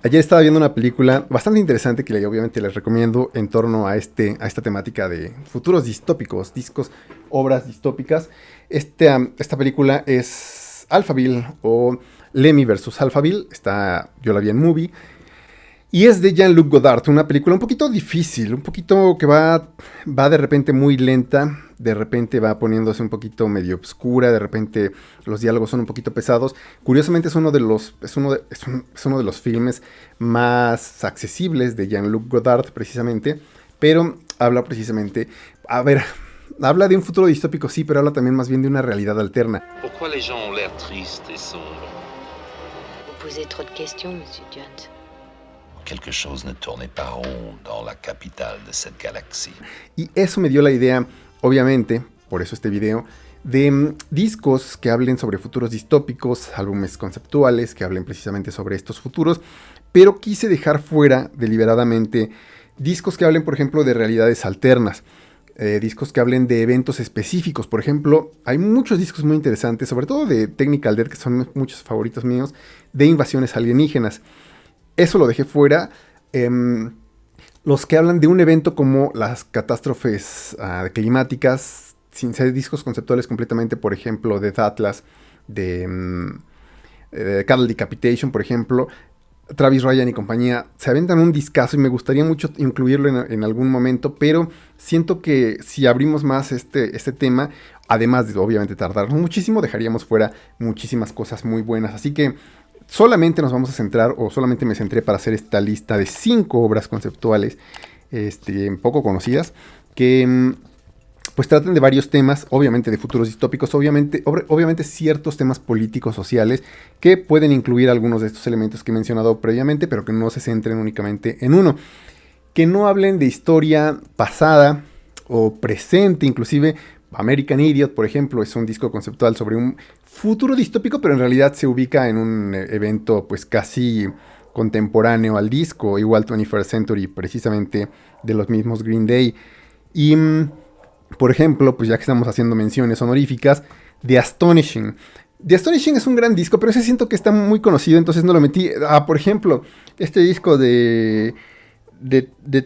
Ayer estaba viendo una película bastante interesante que obviamente les recomiendo en torno a, a esta temática de futuros distópicos, discos, obras distópicas. Esta película es Alphaville o Lemmy versus Alphaville. Yo la vi en Movie. Y es de Jean-Luc Godard, una película un poquito difícil, un poquito que va de repente muy lenta, de repente va poniéndose un poquito medio oscura, de repente los diálogos son un poquito pesados. Curiosamente es uno de los, es uno de los filmes más accesibles de Jean-Luc Godard, precisamente, pero habla precisamente, a ver, habla de un futuro distópico, sí, pero habla también más bien de una realidad alterna. Pourquoi les gens ont l'air tristes et sombres? Vous posez trop de questions, Monsieur Jones. Quelque chose ne tournait pas rond dans la capitale de cette galaxie. Y eso me dio la idea, obviamente, por eso este video, de discos que hablen sobre futuros distópicos, álbumes conceptuales que hablen precisamente sobre estos futuros, pero quise dejar fuera deliberadamente discos que hablen, por ejemplo, de realidades alternas. Discos que hablen de eventos específicos. Por ejemplo, hay muchos discos muy interesantes, sobre todo de Technical Dead, que son muchos favoritos míos, de invasiones alienígenas. Eso lo dejé fuera. Los que hablan de un evento como las catástrofes climáticas, sin ser discos conceptuales completamente, por ejemplo, de Atlas, de Cattle Decapitation, por ejemplo, Travis Ryan y compañía, se aventan un discazo y me gustaría mucho incluirlo en algún momento, pero siento que si abrimos más este tema, además de obviamente tardarnos muchísimo, dejaríamos fuera muchísimas cosas muy buenas. Así que solamente nos vamos a centrar, o solamente me centré para hacer esta lista de 5 obras conceptuales poco conocidas, que pues tratan de varios temas, obviamente de futuros distópicos, obviamente ciertos temas políticos, sociales, que pueden incluir algunos de estos elementos que he mencionado previamente, pero que no se centren únicamente en uno. Que no hablen de historia pasada o presente, inclusive American Idiot, por ejemplo, es un disco conceptual sobre un futuro distópico, pero en realidad se ubica en un evento pues casi contemporáneo al disco, igual 21st Century, precisamente de los mismos Green Day. Y, por ejemplo, pues ya que estamos haciendo menciones honoríficas, The Astonishing. The Astonishing es un gran disco, pero ese siento que está muy conocido, entonces no lo metí. Por ejemplo, este disco de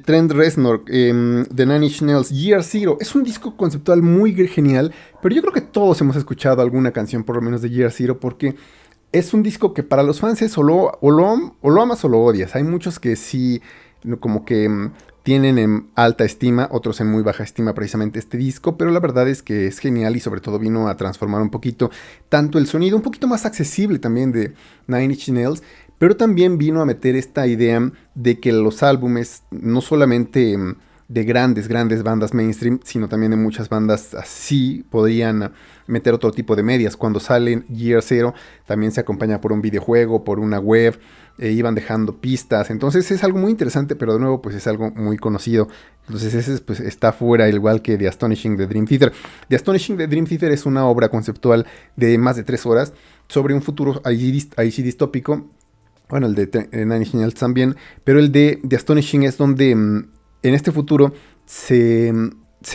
Trent Reznor, de Nine Inch Nails, Year Zero. Es un disco conceptual muy genial, pero yo creo que todos hemos escuchado alguna canción, por lo menos de Year Zero, porque es un disco que para los fans es o lo amas o lo odias. Hay muchos que sí, como que tienen en alta estima, otros en muy baja estima precisamente este disco, pero la verdad es que es genial y sobre todo vino a transformar un poquito tanto el sonido, un poquito más accesible también de Nine Inch Nails, pero también vino a meter esta idea de que los álbumes, no solamente de grandes bandas mainstream, sino también de muchas bandas así, podrían meter otro tipo de medias. Cuando salen Year Zero, también se acompaña por un videojuego, por una web, iban dejando pistas. Entonces es algo muy interesante, pero de nuevo pues es algo muy conocido. Entonces ese pues está fuera, igual que The Astonishing de Dream Theater. The Astonishing de Dream Theater es una obra conceptual de más de 3 horas sobre un futuro ahí sí distópico. Bueno, el de Nine Inch Nails también, pero el de Astonishing es donde en este futuro se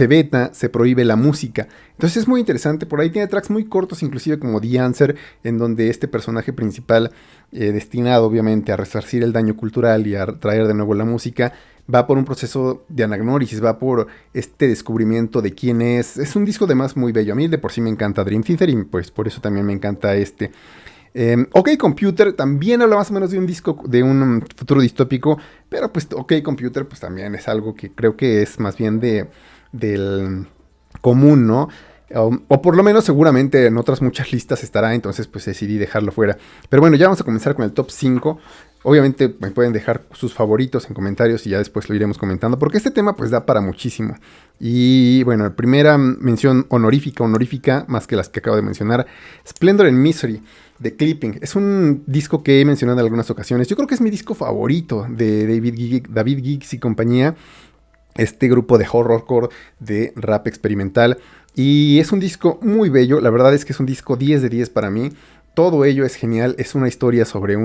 veta, se prohíbe la música. Entonces es muy interesante, por ahí tiene tracks muy cortos, inclusive como The Answer, en donde este personaje principal, destinado obviamente a resarcir el daño cultural y a traer de nuevo la música, va por un proceso de anagnórisis, va por este descubrimiento de quién es. Es un disco además muy bello. A mí de por sí me encanta Dream Theater y pues por eso también me encanta este. OK Computer también habla más o menos de un disco, de un futuro distópico, pero pues OK Computer pues también es algo que creo que es más bien del común, ¿no? O por lo menos seguramente en otras muchas listas estará, entonces pues decidí dejarlo fuera. Pero bueno, ya vamos a comenzar con el top 5. Obviamente me pueden dejar sus favoritos en comentarios y ya después lo iremos comentando, porque este tema pues da para muchísimo. Y bueno, la primera mención honorífica, más que las que acabo de mencionar, Splendor and Misery de Clipping. Es un disco que he mencionado en algunas ocasiones. Yo creo que es mi disco favorito de David Giggs y compañía, este grupo de horrorcore, de rap experimental. Y es un disco muy bello, la verdad es que es un disco 10 de 10 para mí. Todo ello es genial, es una historia sobre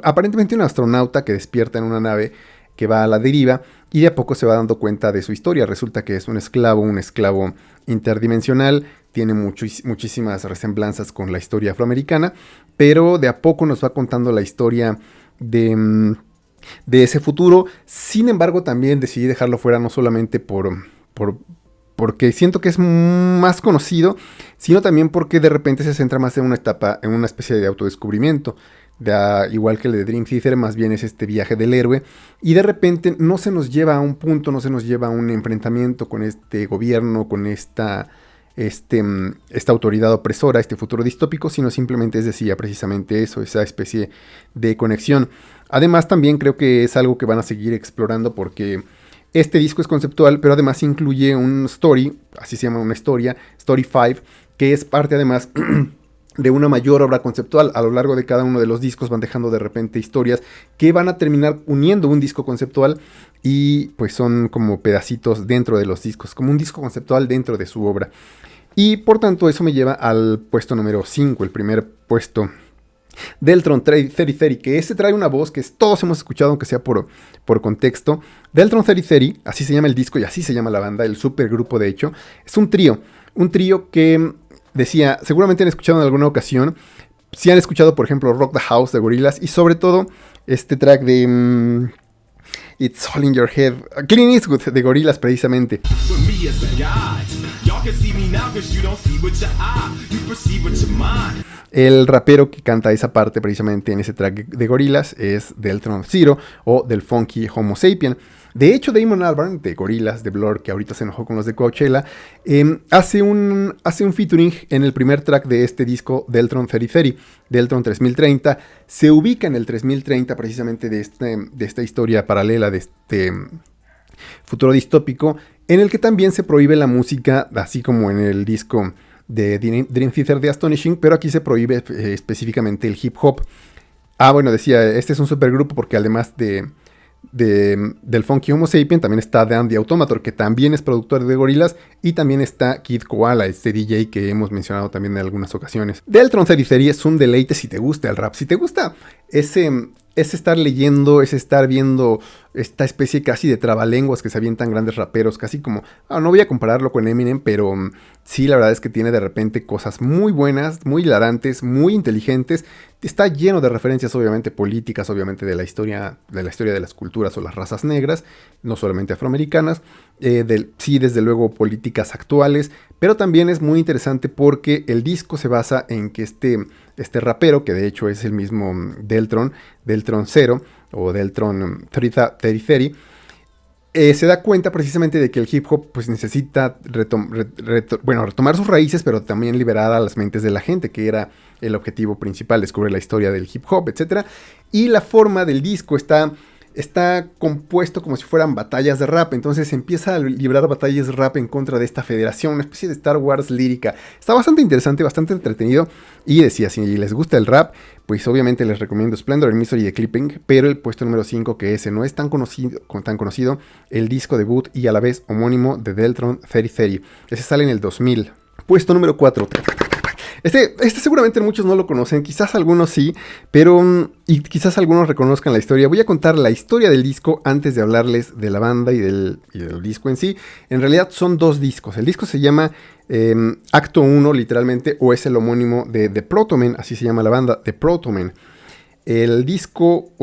aparentemente un astronauta que despierta en una nave que va a la deriva y de a poco se va dando cuenta de su historia. Resulta que es un esclavo interdimensional, tiene muchísimas resemblanzas con la historia afroamericana, pero de a poco nos va contando la historia de ese futuro. Sin embargo, también decidí dejarlo fuera no solamente porque siento que es más conocido, sino también porque de repente se centra más en una etapa, en una especie de autodescubrimiento. Igual que el de Dream Theater, más bien es este viaje del héroe, y de repente no se nos lleva a un punto, no se nos lleva a un enfrentamiento con este gobierno, con esta autoridad opresora, este futuro distópico, sino simplemente es decir, precisamente eso, esa especie de conexión. Además, también creo que es algo que van a seguir explorando porque este disco es conceptual, pero además incluye un story, así se llama, una historia, Story 5, que es parte además de una mayor obra conceptual. A lo largo de cada uno de los discos van dejando de repente historias que van a terminar uniendo un disco conceptual, y pues son como pedacitos dentro de los discos, como un disco conceptual dentro de su obra. Y por tanto eso me lleva al puesto número 5, el primer puesto, Deltron 3030, que este trae una voz que todos hemos escuchado, aunque sea por contexto. Deltron 3030, así se llama el disco y así se llama la banda, el supergrupo de hecho. Es un trío que decía, seguramente han escuchado en alguna ocasión, si han escuchado por ejemplo Rock the House de Gorillaz, y sobre todo este track de It's All in Your Head, Clint Eastwood de Gorillaz precisamente. El rapero que canta esa parte precisamente en ese track de Gorillaz es Deltron Zero, o del Funky Homo Sapien. De hecho, Damon Albarn de Gorillaz, de Blur, que ahorita se enojó con los de Coachella, hace un featuring en el primer track de este disco, Deltron 3030, Deltron 3030. Se ubica en el 3030 precisamente de esta historia paralela, de este futuro distópico, en el que también se prohíbe la música, así como en el disco de Dream Theater de Astonishing, pero aquí se prohíbe específicamente el hip hop. Bueno, decía, este es un supergrupo porque además del Funky Homo Sapien también está Dan the Automator, que también es productor de Gorillaz, y también está Kid Koala, este DJ que hemos mencionado también en algunas ocasiones. Deltron 3030 es un deleite si te gusta el rap, si te gusta ese estar leyendo, es estar viendo esta especie casi de trabalenguas que se avientan grandes raperos, casi como, no voy a compararlo con Eminem, pero sí, la verdad es que tiene de repente cosas muy buenas, muy hilarantes, muy inteligentes. Está lleno de referencias, obviamente, políticas, obviamente, de la historia de las culturas o las razas negras, no solamente afroamericanas, sí, desde luego, políticas actuales, pero también es muy interesante porque el disco se basa en que este rapero, que de hecho es el mismo Deltron Zero, o Deltron 3030, se da cuenta precisamente de que el hip hop pues necesita retomar sus raíces, pero también liberar a las mentes de la gente, que era el objetivo principal, descubrir la historia del hip hop, etc. Y la forma del disco está compuesto como si fueran batallas de rap. Entonces empieza a librar batallas de rap en contra de esta federación, una especie de Star Wars lírica. Está bastante interesante, bastante entretenido. Y decía, si les gusta el rap, pues obviamente les recomiendo Splendor, Misery y Clipping. Pero el puesto número 5, que ese no es tan conocido, el disco debut y a la vez homónimo de Deltron 3030. Ese sale en el 2000. Puesto número 4. Este seguramente muchos no lo conocen, quizás algunos sí, pero y quizás algunos reconozcan la historia. Voy a contar la historia del disco antes de hablarles de la banda y del disco en sí. En realidad son dos discos. El disco se llama Acto 1, literalmente, o es el homónimo de The Protomen, así se llama la banda, The Protomen. El disco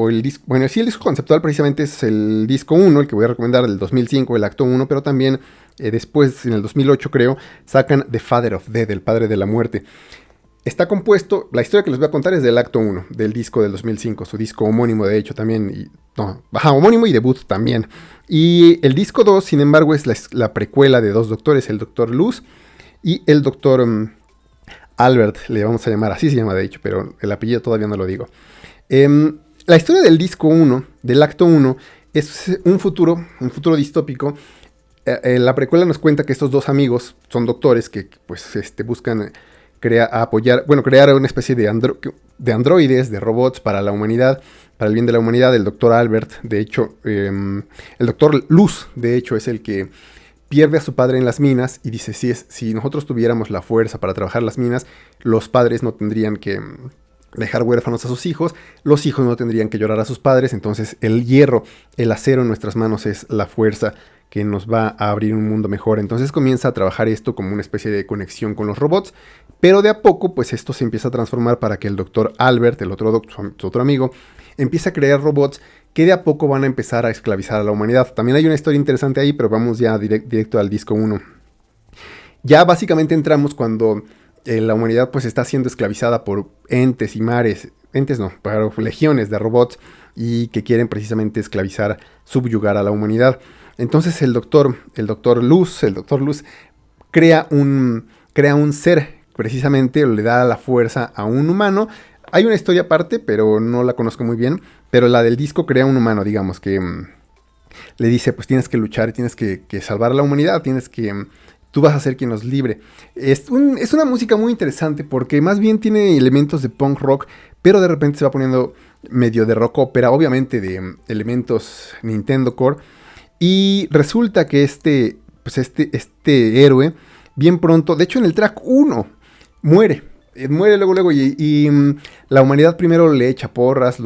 conceptual precisamente es el disco 1, el que voy a recomendar, del 2005, el Acto 1, pero también después, en el 2008 creo, sacan The Father of Death, el padre de la muerte. Está compuesto, la historia que les voy a contar es del Acto 1, del disco del 2005, su disco homónimo de hecho también, homónimo y debut también. Y el disco 2, sin embargo, es la precuela de dos doctores, el Dr. Luz y el Dr. Albert, le vamos a llamar, así se llama de hecho, pero el apellido todavía no lo digo. La historia del disco 1, del Acto 1, es un futuro distópico. La precuela nos cuenta que estos dos amigos son doctores que pues buscan crear una especie de androides, de robots para la humanidad, para el bien de la humanidad. El doctor Albert, de hecho, el doctor Luz, de hecho, es el que pierde a su padre en las minas y dice, si nosotros tuviéramos la fuerza para trabajar las minas, los padres no tendrían que dejar huérfanos a sus hijos, los hijos no tendrían que llorar a sus padres, entonces el hierro, el acero en nuestras manos es la fuerza que nos va a abrir un mundo mejor. Entonces comienza a trabajar esto como una especie de conexión con los robots, pero de a poco pues esto se empieza a transformar para que el doctor Albert, su otro amigo, empieza a crear robots que de a poco van a empezar a esclavizar a la humanidad. También hay una historia interesante ahí, pero vamos ya directo al disco 1. Ya básicamente entramos cuando la humanidad pues está siendo esclavizada por entes y mares, entes no, pero legiones de robots y que quieren precisamente esclavizar, subyugar a la humanidad. Entonces el doctor Luz crea un ser, precisamente le da la fuerza a un humano. Hay una historia aparte, pero no la conozco muy bien, pero la del disco crea un humano, digamos, que le dice, pues tienes que luchar, tienes que salvar a la humanidad, tú vas a ser quien nos libre. Es una música muy interesante porque más bien tiene elementos de punk rock, pero de repente se va poniendo medio de rock ópera, obviamente de elementos Nintendo Core. Y resulta que este héroe, bien pronto, de hecho en el track 1, muere luego y la humanidad primero le echa porras,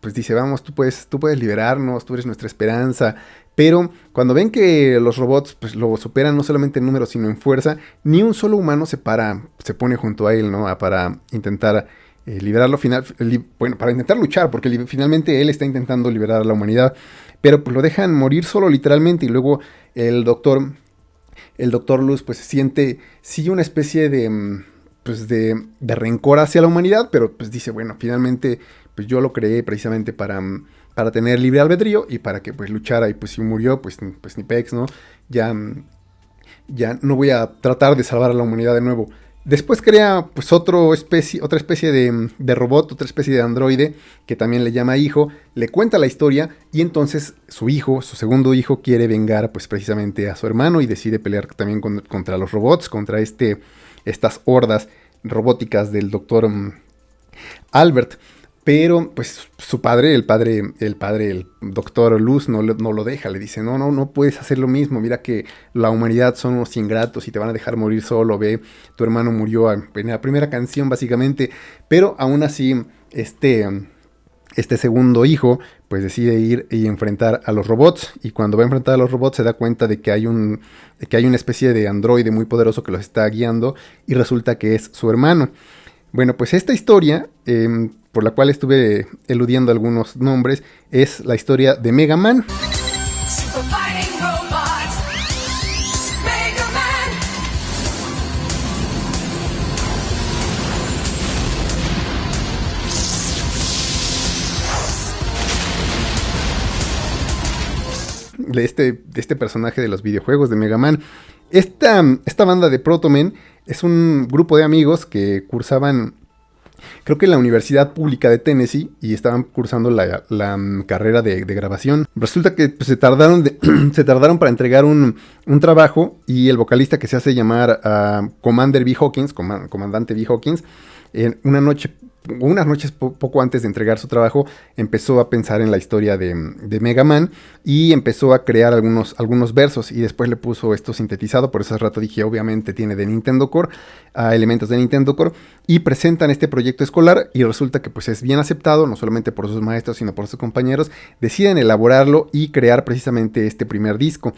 pues dice, vamos, tú puedes liberarnos, tú eres nuestra esperanza. Pero cuando ven que los robots pues, lo superan no solamente en número, sino en fuerza, ni un solo humano se pone junto a él, ¿no? Para intentar liberarlo para intentar luchar, porque finalmente él está intentando liberar a la humanidad. Pero pues lo dejan morir solo literalmente y luego el doctor Luz pues sigue una especie de rencor hacia la humanidad, pero pues dice, bueno, finalmente pues yo lo creé precisamente para tener libre albedrío y para que pues luchara y pues si murió pues ni pex, ¿no? Ya no voy a tratar de salvar a la humanidad de nuevo. Después crea pues otra especie de robot, otra especie de androide que también le llama hijo, le cuenta la historia y entonces su segundo hijo quiere vengar pues precisamente a su hermano y decide pelear también contra los robots, contra estas hordas robóticas del doctor Albert. Pero pues su padre, el doctor Luz no lo deja, le dice, no puedes hacer lo mismo, mira que la humanidad son unos ingratos y te van a dejar morir solo, ve, tu hermano murió en la primera canción básicamente, pero aún así este segundo hijo pues decide ir y enfrentar a los robots y cuando va a enfrentar a los robots se da cuenta de que hay una especie de androide muy poderoso que los está guiando y resulta que es su hermano. Bueno, pues esta historia, por la cual estuve eludiendo algunos nombres, es la historia de Mega Man. De este personaje de los videojuegos de Mega Man. Esta banda de Protomen es un grupo de amigos que cursaban, creo que en la Universidad Pública de Tennessee, y estaban cursando la carrera de grabación. Resulta que pues, se tardaron para entregar un trabajo, y el vocalista que se hace llamar Comandante B. Hawkins, unas noches poco antes de entregar su trabajo, empezó a pensar en la historia de Mega Man y empezó a crear algunos versos y después le puso esto sintetizado, por eso hace rato dije, obviamente tiene de Nintendo Core, elementos de Nintendo Core, y presentan este proyecto escolar y resulta que pues es bien aceptado, no solamente por sus maestros, sino por sus compañeros, deciden elaborarlo y crear precisamente este primer disco.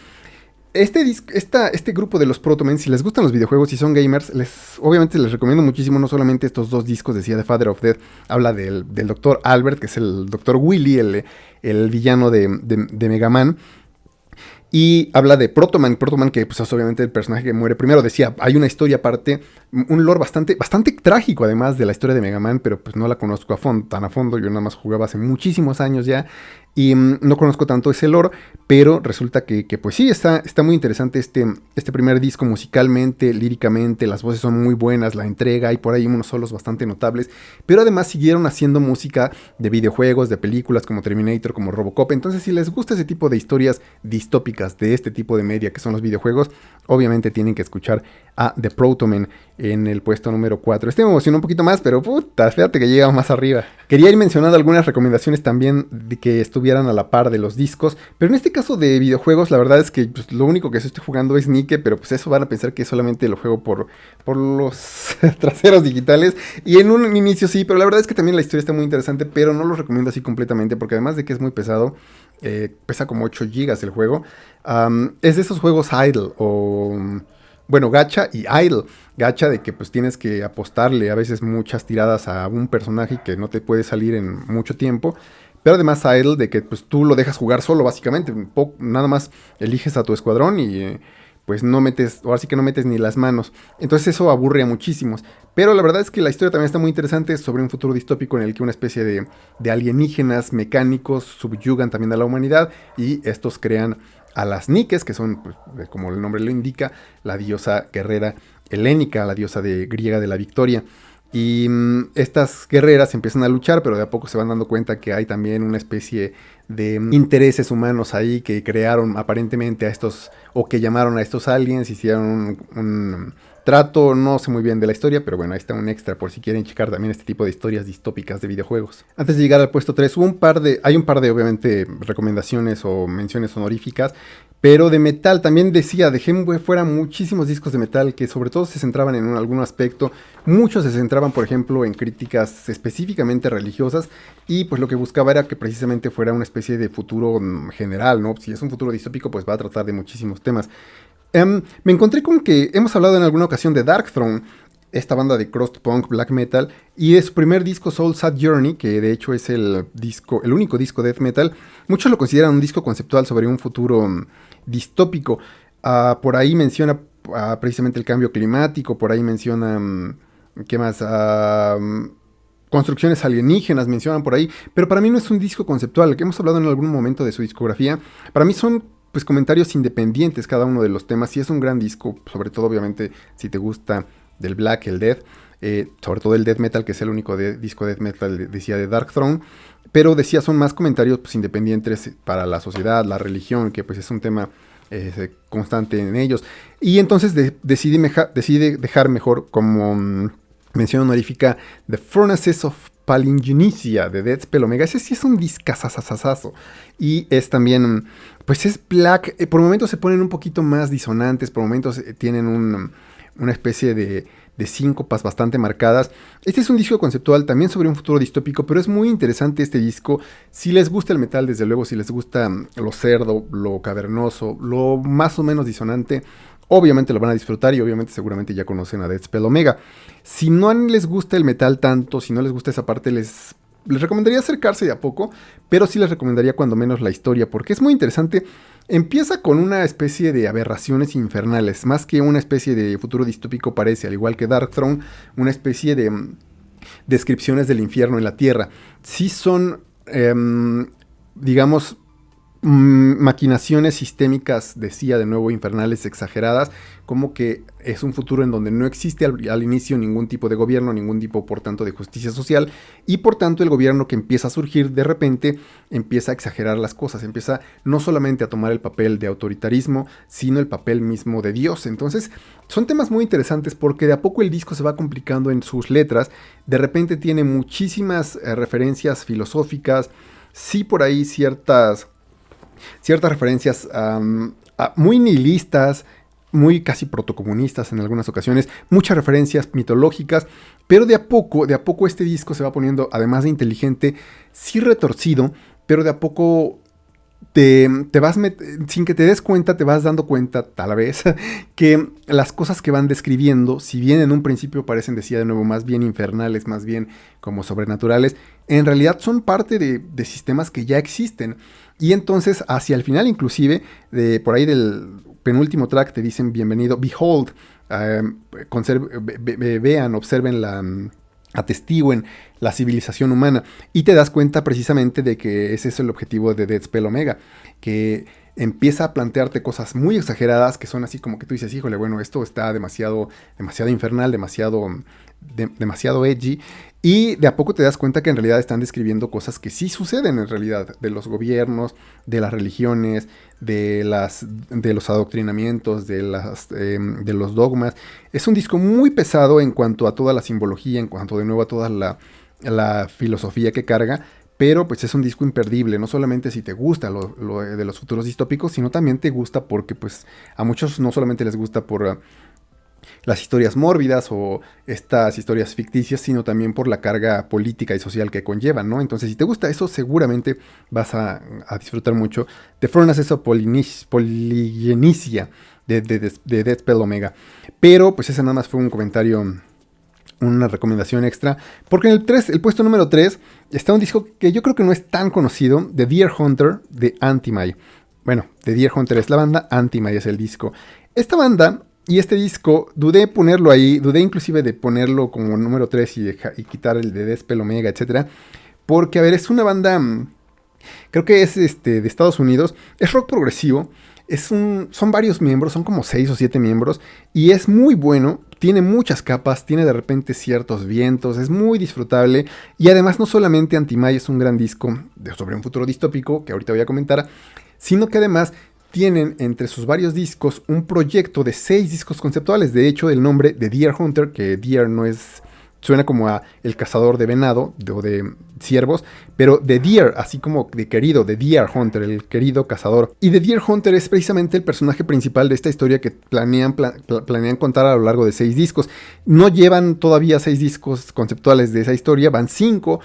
Este grupo de los Protomen, si les gustan los videojuegos y son gamers, obviamente les recomiendo muchísimo no solamente estos dos discos, decía The Father of Death, habla del Dr. Albert, que es el Dr. Willy, el villano de Mega Man, y habla de Protoman, que pues es obviamente el personaje que muere primero. Decía, hay una historia aparte, un lore bastante trágico además de la historia de Mega Man, pero pues no la conozco tan a fondo, yo nada más jugaba hace muchísimos años ya, y no conozco tanto ese lore, pero resulta que pues sí, está muy interesante este primer disco musicalmente, líricamente, las voces son muy buenas, la entrega, hay por ahí unos solos bastante notables, pero además siguieron haciendo música de videojuegos, de películas como Terminator, como Robocop. Entonces si les gusta ese tipo de historias distópicas de este tipo de media que son los videojuegos, obviamente tienen que escuchar a The Protomen en el puesto número 4. Este me emocionó un poquito más, pero puta, fíjate que llega más arriba. Quería ir mencionando algunas recomendaciones también de que estuvieran a la par de los discos, pero en este caso de videojuegos, la verdad es que pues, lo único que estoy jugando es Nike, pero pues eso van a pensar que solamente lo juego por los traseros digitales, y en un inicio sí, pero la verdad es que también la historia está muy interesante, pero no lo recomiendo así completamente, porque además de que es muy pesado, pesa como 8 GB el juego, es de esos juegos idle o bueno, gacha y idle. Gacha de que pues tienes que apostarle a veces muchas tiradas a un personaje que no te puede salir en mucho tiempo. Pero además idle de que pues tú lo dejas jugar solo básicamente. Nada más eliges a tu escuadrón y pues no metes, ahora sí que no metes ni las manos. Entonces eso aburre a muchísimos. Pero la verdad es que la historia también está muy interesante sobre un futuro distópico en el que una especie de alienígenas mecánicos subyugan también a la humanidad y estos crean a las Nikes, que son, pues, como el nombre lo indica, la diosa guerrera helénica, la diosa griega de la victoria. Y estas guerreras empiezan a luchar, pero de a poco se van dando cuenta que hay también una especie de intereses humanos ahí que crearon aparentemente a estos, o que llamaron a estos aliens, hicieron un trato, no sé muy bien de la historia, pero bueno, ahí está un extra por si quieren checar también este tipo de historias distópicas de videojuegos. Antes de llegar al puesto 3, hay un par de obviamente recomendaciones o menciones honoríficas, pero de metal también dejé fuera muchísimos discos de metal que sobre todo se centraban en algún aspecto. Muchos se centraban, por ejemplo, en críticas específicamente religiosas y pues lo que buscaba era que precisamente fuera una especie de futuro general, ¿no? Si es un futuro distópico, pues va a tratar de muchísimos temas. Me encontré con que hemos hablado en alguna ocasión de Darkthrone, esta banda de crust punk black metal, y de su primer disco Soul Sad Journey, que de hecho es el único disco death metal. Muchos lo consideran un disco conceptual sobre un futuro distópico. Por ahí menciona precisamente el cambio climático, por ahí menciona, ¿qué más? Construcciones alienígenas mencionan por ahí, pero para mí no es un disco conceptual, que hemos hablado en algún momento de su discografía. Para mí son pues comentarios independientes cada uno de los temas, y es un gran disco, sobre todo obviamente si te gusta del black, el death, sobre todo el death metal, que es el único disco death metal, decía, de Darkthrone, pero decía son más comentarios pues independientes para la sociedad, la religión, que pues es un tema constante en ellos, y entonces decide dejar mejor como mención honorífica The Furnaces of Palingenesia de Dead Spell Omega. Ese sí es un discazazazazo. Y es también, pues es black. Por momentos se ponen un poquito más disonantes, por momentos tienen una especie de síncopas bastante marcadas. Este es un disco conceptual también sobre un futuro distópico, pero es muy interesante este disco. Si les gusta el metal, desde luego, si les gusta lo cerdo, lo cavernoso, lo más o menos disonante, obviamente lo van a disfrutar y obviamente seguramente ya conocen a Dead Spell Omega. Si no les gusta el metal tanto, si no les gusta esa parte, les recomendaría acercarse de a poco, pero sí les recomendaría cuando menos la historia, porque es muy interesante. Empieza con una especie de aberraciones infernales, más que una especie de futuro distópico parece, al igual que Darkthrone, una especie de descripciones del infierno en la Tierra. Sí son, digamos, maquinaciones sistémicas, decía de nuevo, infernales, exageradas, como que es un futuro en donde no existe al inicio ningún tipo de gobierno, ningún tipo por tanto de justicia social, y por tanto el gobierno que empieza a surgir de repente empieza a exagerar las cosas, empieza no solamente a tomar el papel de autoritarismo, sino el papel mismo de Dios. Entonces son temas muy interesantes porque de a poco el disco se va complicando en sus letras, de repente tiene muchísimas referencias filosóficas, sí por ahí ciertas referencias muy nihilistas, muy casi protocomunistas en algunas ocasiones, muchas referencias mitológicas, pero de a poco este disco se va poniendo, además de inteligente, sí retorcido, pero de a poco sin que te des cuenta, te vas dando cuenta, tal vez, que las cosas que van describiendo, si bien en un principio parecen, decía de nuevo, más bien infernales, más bien como sobrenaturales, en realidad son parte de sistemas que ya existen. Y entonces, hacia el final, inclusive, por ahí del penúltimo track, te dicen bienvenido, behold, vean, observen atestiguen la civilización humana, y te das cuenta precisamente de que ese es el objetivo de Dead Spell Omega, que empieza a plantearte cosas muy exageradas que son así como que tú dices, híjole, bueno, esto está demasiado infernal, demasiado edgy, y de a poco te das cuenta que en realidad están describiendo cosas que sí suceden en realidad, de los gobiernos, de las religiones, de los adoctrinamientos, de los dogmas. Es un disco muy pesado en cuanto a toda la simbología, en cuanto de nuevo a toda la filosofía que carga, pero pues es un disco imperdible, no solamente si te gusta lo de los futuros distópicos, sino también te gusta porque pues a muchos no solamente les gusta por las historias mórbidas o estas historias ficticias, sino también por la carga política y social que conllevan, ¿no? Entonces, si te gusta eso, seguramente vas a disfrutar mucho de Furnaces of Palingenesia de Deathspell Omega. Pero pues ese nada más fue un comentario, una recomendación extra, porque en el puesto número 3 está un disco que yo creo que no es tan conocido, de Deer Hunter, de Anti-Mai. Bueno, de Deer Hunter es la banda, Anti-Mai es el disco. Esta banda y este disco, dudé ponerlo ahí, dudé inclusive de ponerlo como número 3 y quitar el de Deathspell Omega, etc. Porque, a ver, es una banda, creo que es de Estados Unidos, es rock progresivo, son varios miembros, son como 6 o 7 miembros, y es muy bueno, tiene muchas capas, tiene de repente ciertos vientos, es muy disfrutable, y además no solamente Anti-Mai es un gran disco sobre un futuro distópico, que ahorita voy a comentar, sino que además tienen entre sus varios discos un proyecto de 6 discos conceptuales. De hecho, el nombre de Deer Hunter, que Deer no es, suena como a el cazador de venado o de ciervos, pero de Deer, así como de querido, de Deer Hunter, el querido cazador. Y de Deer Hunter es precisamente el personaje principal de esta historia que planean contar a lo largo de 6 discos. No llevan todavía 6 discos conceptuales de esa historia, van 5.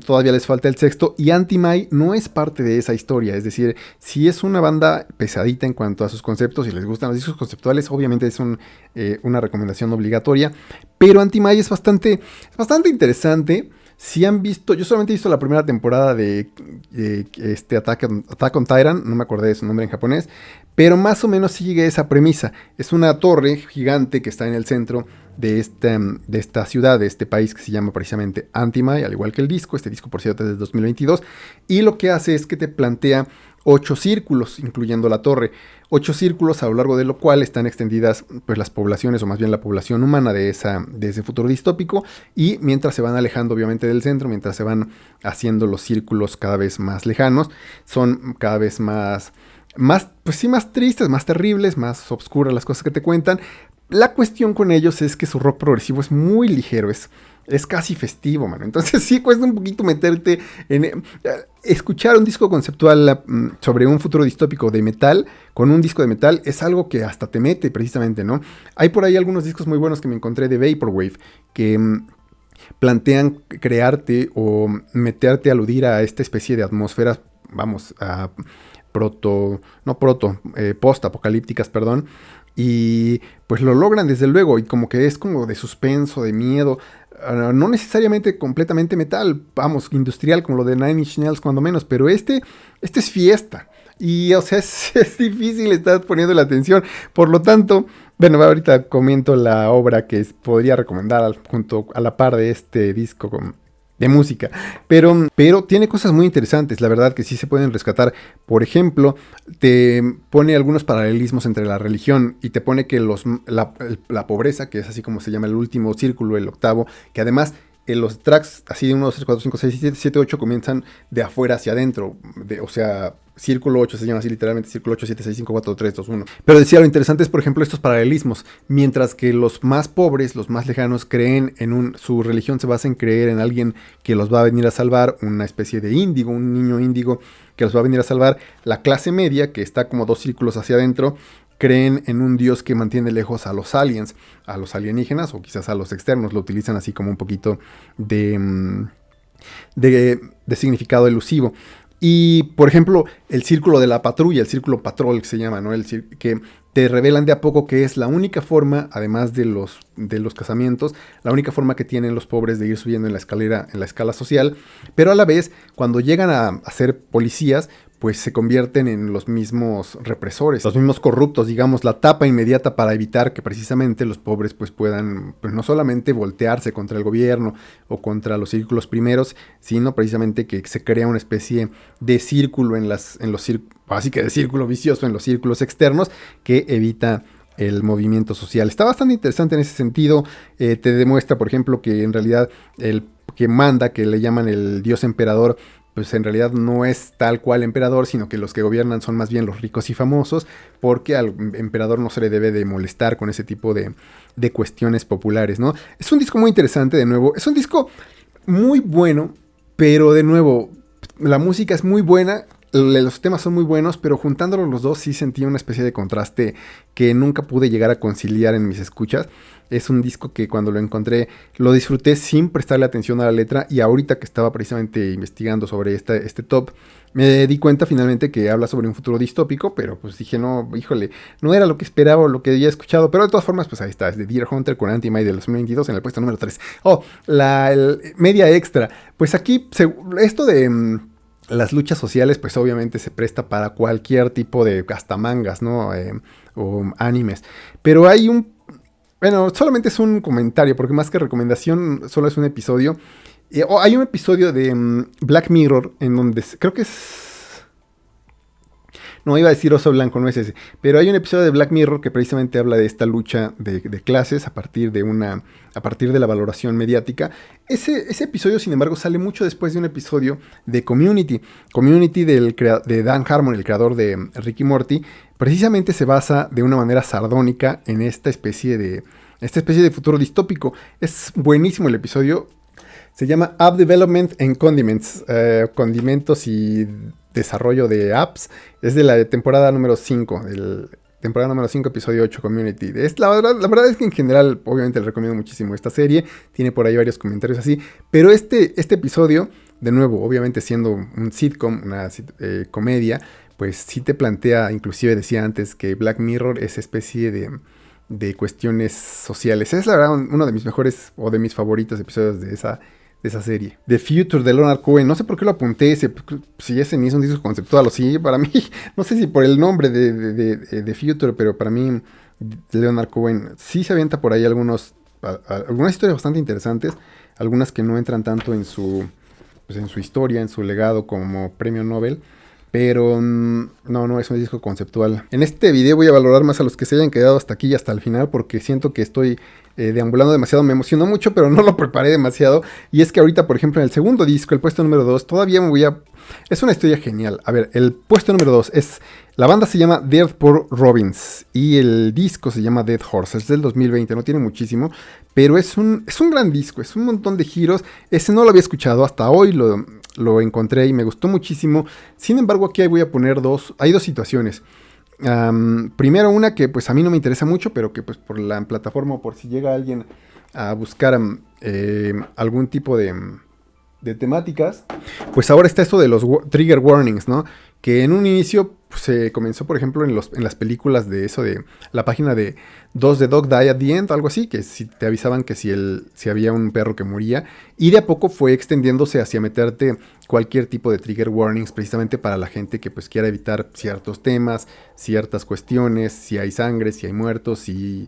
Todavía les falta el sexto, y Anti-Mai no es parte de esa historia. Es decir, si es una banda pesadita en cuanto a sus conceptos y les gustan los discos conceptuales, obviamente es una recomendación obligatoria, pero Anti-Mai es bastante interesante. Si han visto, yo solamente he visto la primera temporada de Attack on Titan, no me acordé de su nombre en japonés, pero más o menos sigue esa premisa. Es una torre gigante que está en el centro de esta ciudad, de este país, que se llama precisamente Anti-Mai, al igual que el disco. Este disco, por cierto, es de 2022, y lo que hace es que te plantea 8 círculos, incluyendo la torre. 8 círculos a lo largo de lo cual están extendidas pues las poblaciones, o más bien la población humana de ese futuro distópico, y mientras se van alejando obviamente del centro, mientras se van haciendo los círculos cada vez más lejanos, son cada vez más tristes, más terribles, más oscuras las cosas que te cuentan. La cuestión con ellos es que su rock progresivo es muy ligero, es casi festivo, mano. Entonces sí cuesta un poquito meterte en escuchar un disco conceptual sobre un futuro distópico de metal, con un disco de metal, es algo que hasta te mete precisamente, ¿no? Hay por ahí algunos discos muy buenos que me encontré de Vaporwave, que plantean crearte o meterte a aludir a esta especie de atmósferas, vamos, a post-apocalípticas, perdón. Y pues lo logran desde luego, y como que es como de suspenso, de miedo, no necesariamente completamente metal, vamos, industrial como lo de Nine Inch Nails cuando menos, pero este es fiesta, y o sea, es difícil estar poniendo la atención. Por lo tanto, bueno, ahorita comento la obra que podría recomendar junto a la par de este disco de música, pero tiene cosas muy interesantes, la verdad que sí se pueden rescatar. Por ejemplo, te pone algunos paralelismos entre la religión, y te pone que la pobreza, que es así como se llama el último círculo, el octavo, que además los tracks así de 1, 2, 3, 4, 5, 6, 7, 8 comienzan de afuera hacia adentro, o sea, círculo 8 se llama así literalmente, círculo 8, 7, 6, 5, 4, 3, 2, 1. Pero decía, lo interesante es, por ejemplo, estos paralelismos. Mientras que los más pobres, los más lejanos, creen su religión se basa en creer en alguien que los va a venir a salvar, una especie de índigo, un niño índigo que los va a venir a salvar. La clase media, que está como 2 círculos hacia adentro, creen en un dios que mantiene lejos a los aliens, a los alienígenas, o quizás a los externos. Lo utilizan así como un poquito de significado elusivo. Y, por ejemplo, el círculo de la patrulla, el círculo patrol que se llama, ¿no? Que te revelan de a poco que es la única forma, además de los casamientos, la única forma que tienen los pobres de ir subiendo en la escala social. Pero a la vez, cuando llegan a ser policías, pues se convierten en los mismos represores, los mismos corruptos, digamos, la tapa inmediata para evitar que precisamente los pobres pues puedan, pues no solamente voltearse contra el gobierno o contra los círculos primeros, sino precisamente que se crea una especie de círculo así que de círculo vicioso en los círculos externos que evita el movimiento social. Está bastante interesante en ese sentido. Te demuestra, por ejemplo, que en realidad el que manda, que le llaman el dios emperador, pues en realidad no es tal cual emperador, sino que los que gobiernan son más bien los ricos y famosos, porque al emperador no se le debe de molestar con ese tipo de cuestiones populares, ¿no? Es un disco muy interesante, de nuevo. Es un disco muy bueno, pero de nuevo, la música es muy buena los temas son muy buenos, pero juntándolos los dos sí sentí una especie de contraste que nunca pude llegar a conciliar en mis escuchas. Es un disco que cuando lo encontré lo disfruté sin prestarle atención a la letra, y ahorita que estaba precisamente investigando sobre este top, me di cuenta finalmente que habla sobre un futuro distópico, pero pues dije, no, híjole, no era lo que esperaba o lo que había escuchado, pero de todas formas, pues ahí está, es de Deer Hunter con Anti-May de 2022 en el puesto número 3. Oh, el media extra, pues aquí, esto de... las luchas sociales, pues obviamente se presta para cualquier tipo de hasta mangas, ¿no? O animes. Pero hay bueno, solamente es un comentario, porque más que recomendación, solo es un episodio. Hay un episodio de Black Mirror en donde creo que es... No, iba a decir Oso Blanco, no es ese. Pero hay un episodio de Black Mirror que precisamente habla de esta lucha de clases a partir de la valoración mediática. Ese episodio, sin embargo, sale mucho después de un episodio de Community. Community de Dan Harmon, el creador de Rick y Morty, precisamente se basa de una manera sardónica en esta especie de futuro distópico. Es buenísimo el episodio. Se llama App Development and Condiments, condimentos y desarrollo de apps. Es de la temporada número 5, episodio 8, Community. La verdad es que en general, obviamente, les recomiendo muchísimo esta serie. Tiene por ahí varios comentarios así. Pero este episodio, de nuevo, obviamente siendo un sitcom, una comedia, pues sí te plantea, inclusive decía antes, que Black Mirror es especie de cuestiones sociales. Es la verdad uno de mis mejores o de mis favoritos episodios de esa serie. The Future de Leonard Cohen, no sé por qué lo apunté, si ese ni es un disco conceptual o sí, para mí, no sé si por el nombre de The Future, pero para mí Leonard Cohen sí se avienta por ahí algunas historias bastante interesantes, algunas que no entran tanto en su historia, en su legado como premio Nobel. Pero no es un disco conceptual. En este video voy a valorar más a los que se hayan quedado hasta aquí y hasta el final, porque siento que estoy deambulando demasiado. Me emocionó mucho, pero no lo preparé demasiado. Y es que ahorita, por ejemplo, en el segundo disco, el puesto número 2, todavía es una historia genial. A ver, el puesto número 2 es... La banda se llama Dead Paul Robbins y el disco se llama Dead Horse. Es del 2020, no tiene muchísimo, pero es un gran disco, es un montón de giros. Ese no lo había escuchado, hasta hoy lo encontré y me gustó muchísimo. Sin embargo, aquí voy a poner hay dos situaciones. Primero una que pues a mí no me interesa mucho, pero que pues por la plataforma o por si llega alguien a buscar algún tipo de temáticas, pues ahora está esto de los trigger warnings, ¿no? Que en un inicio se comenzó, por ejemplo, en las películas de eso, de la página de Does the Dog Die at the End, algo así, que si te avisaban que si había un perro que moría, y de a poco fue extendiéndose hacia meterte cualquier tipo de trigger warnings, precisamente para la gente que pues quiera evitar ciertos temas, ciertas cuestiones, si hay sangre, si hay muertos, si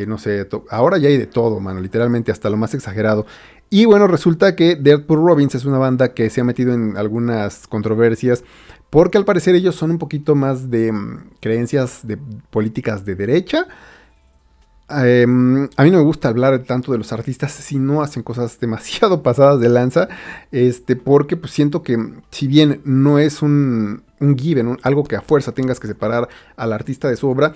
no sé, ahora ya hay de todo, mano, literalmente hasta lo más exagerado. Y bueno, resulta que Dead Paul Robbins es una banda que se ha metido en algunas controversias, porque al parecer ellos son un poquito más de creencias de políticas de derecha. A mí no me gusta hablar tanto de los artistas si no hacen cosas demasiado pasadas de lanza, porque pues siento que si bien no es un given, algo que a fuerza tengas que separar al artista de su obra,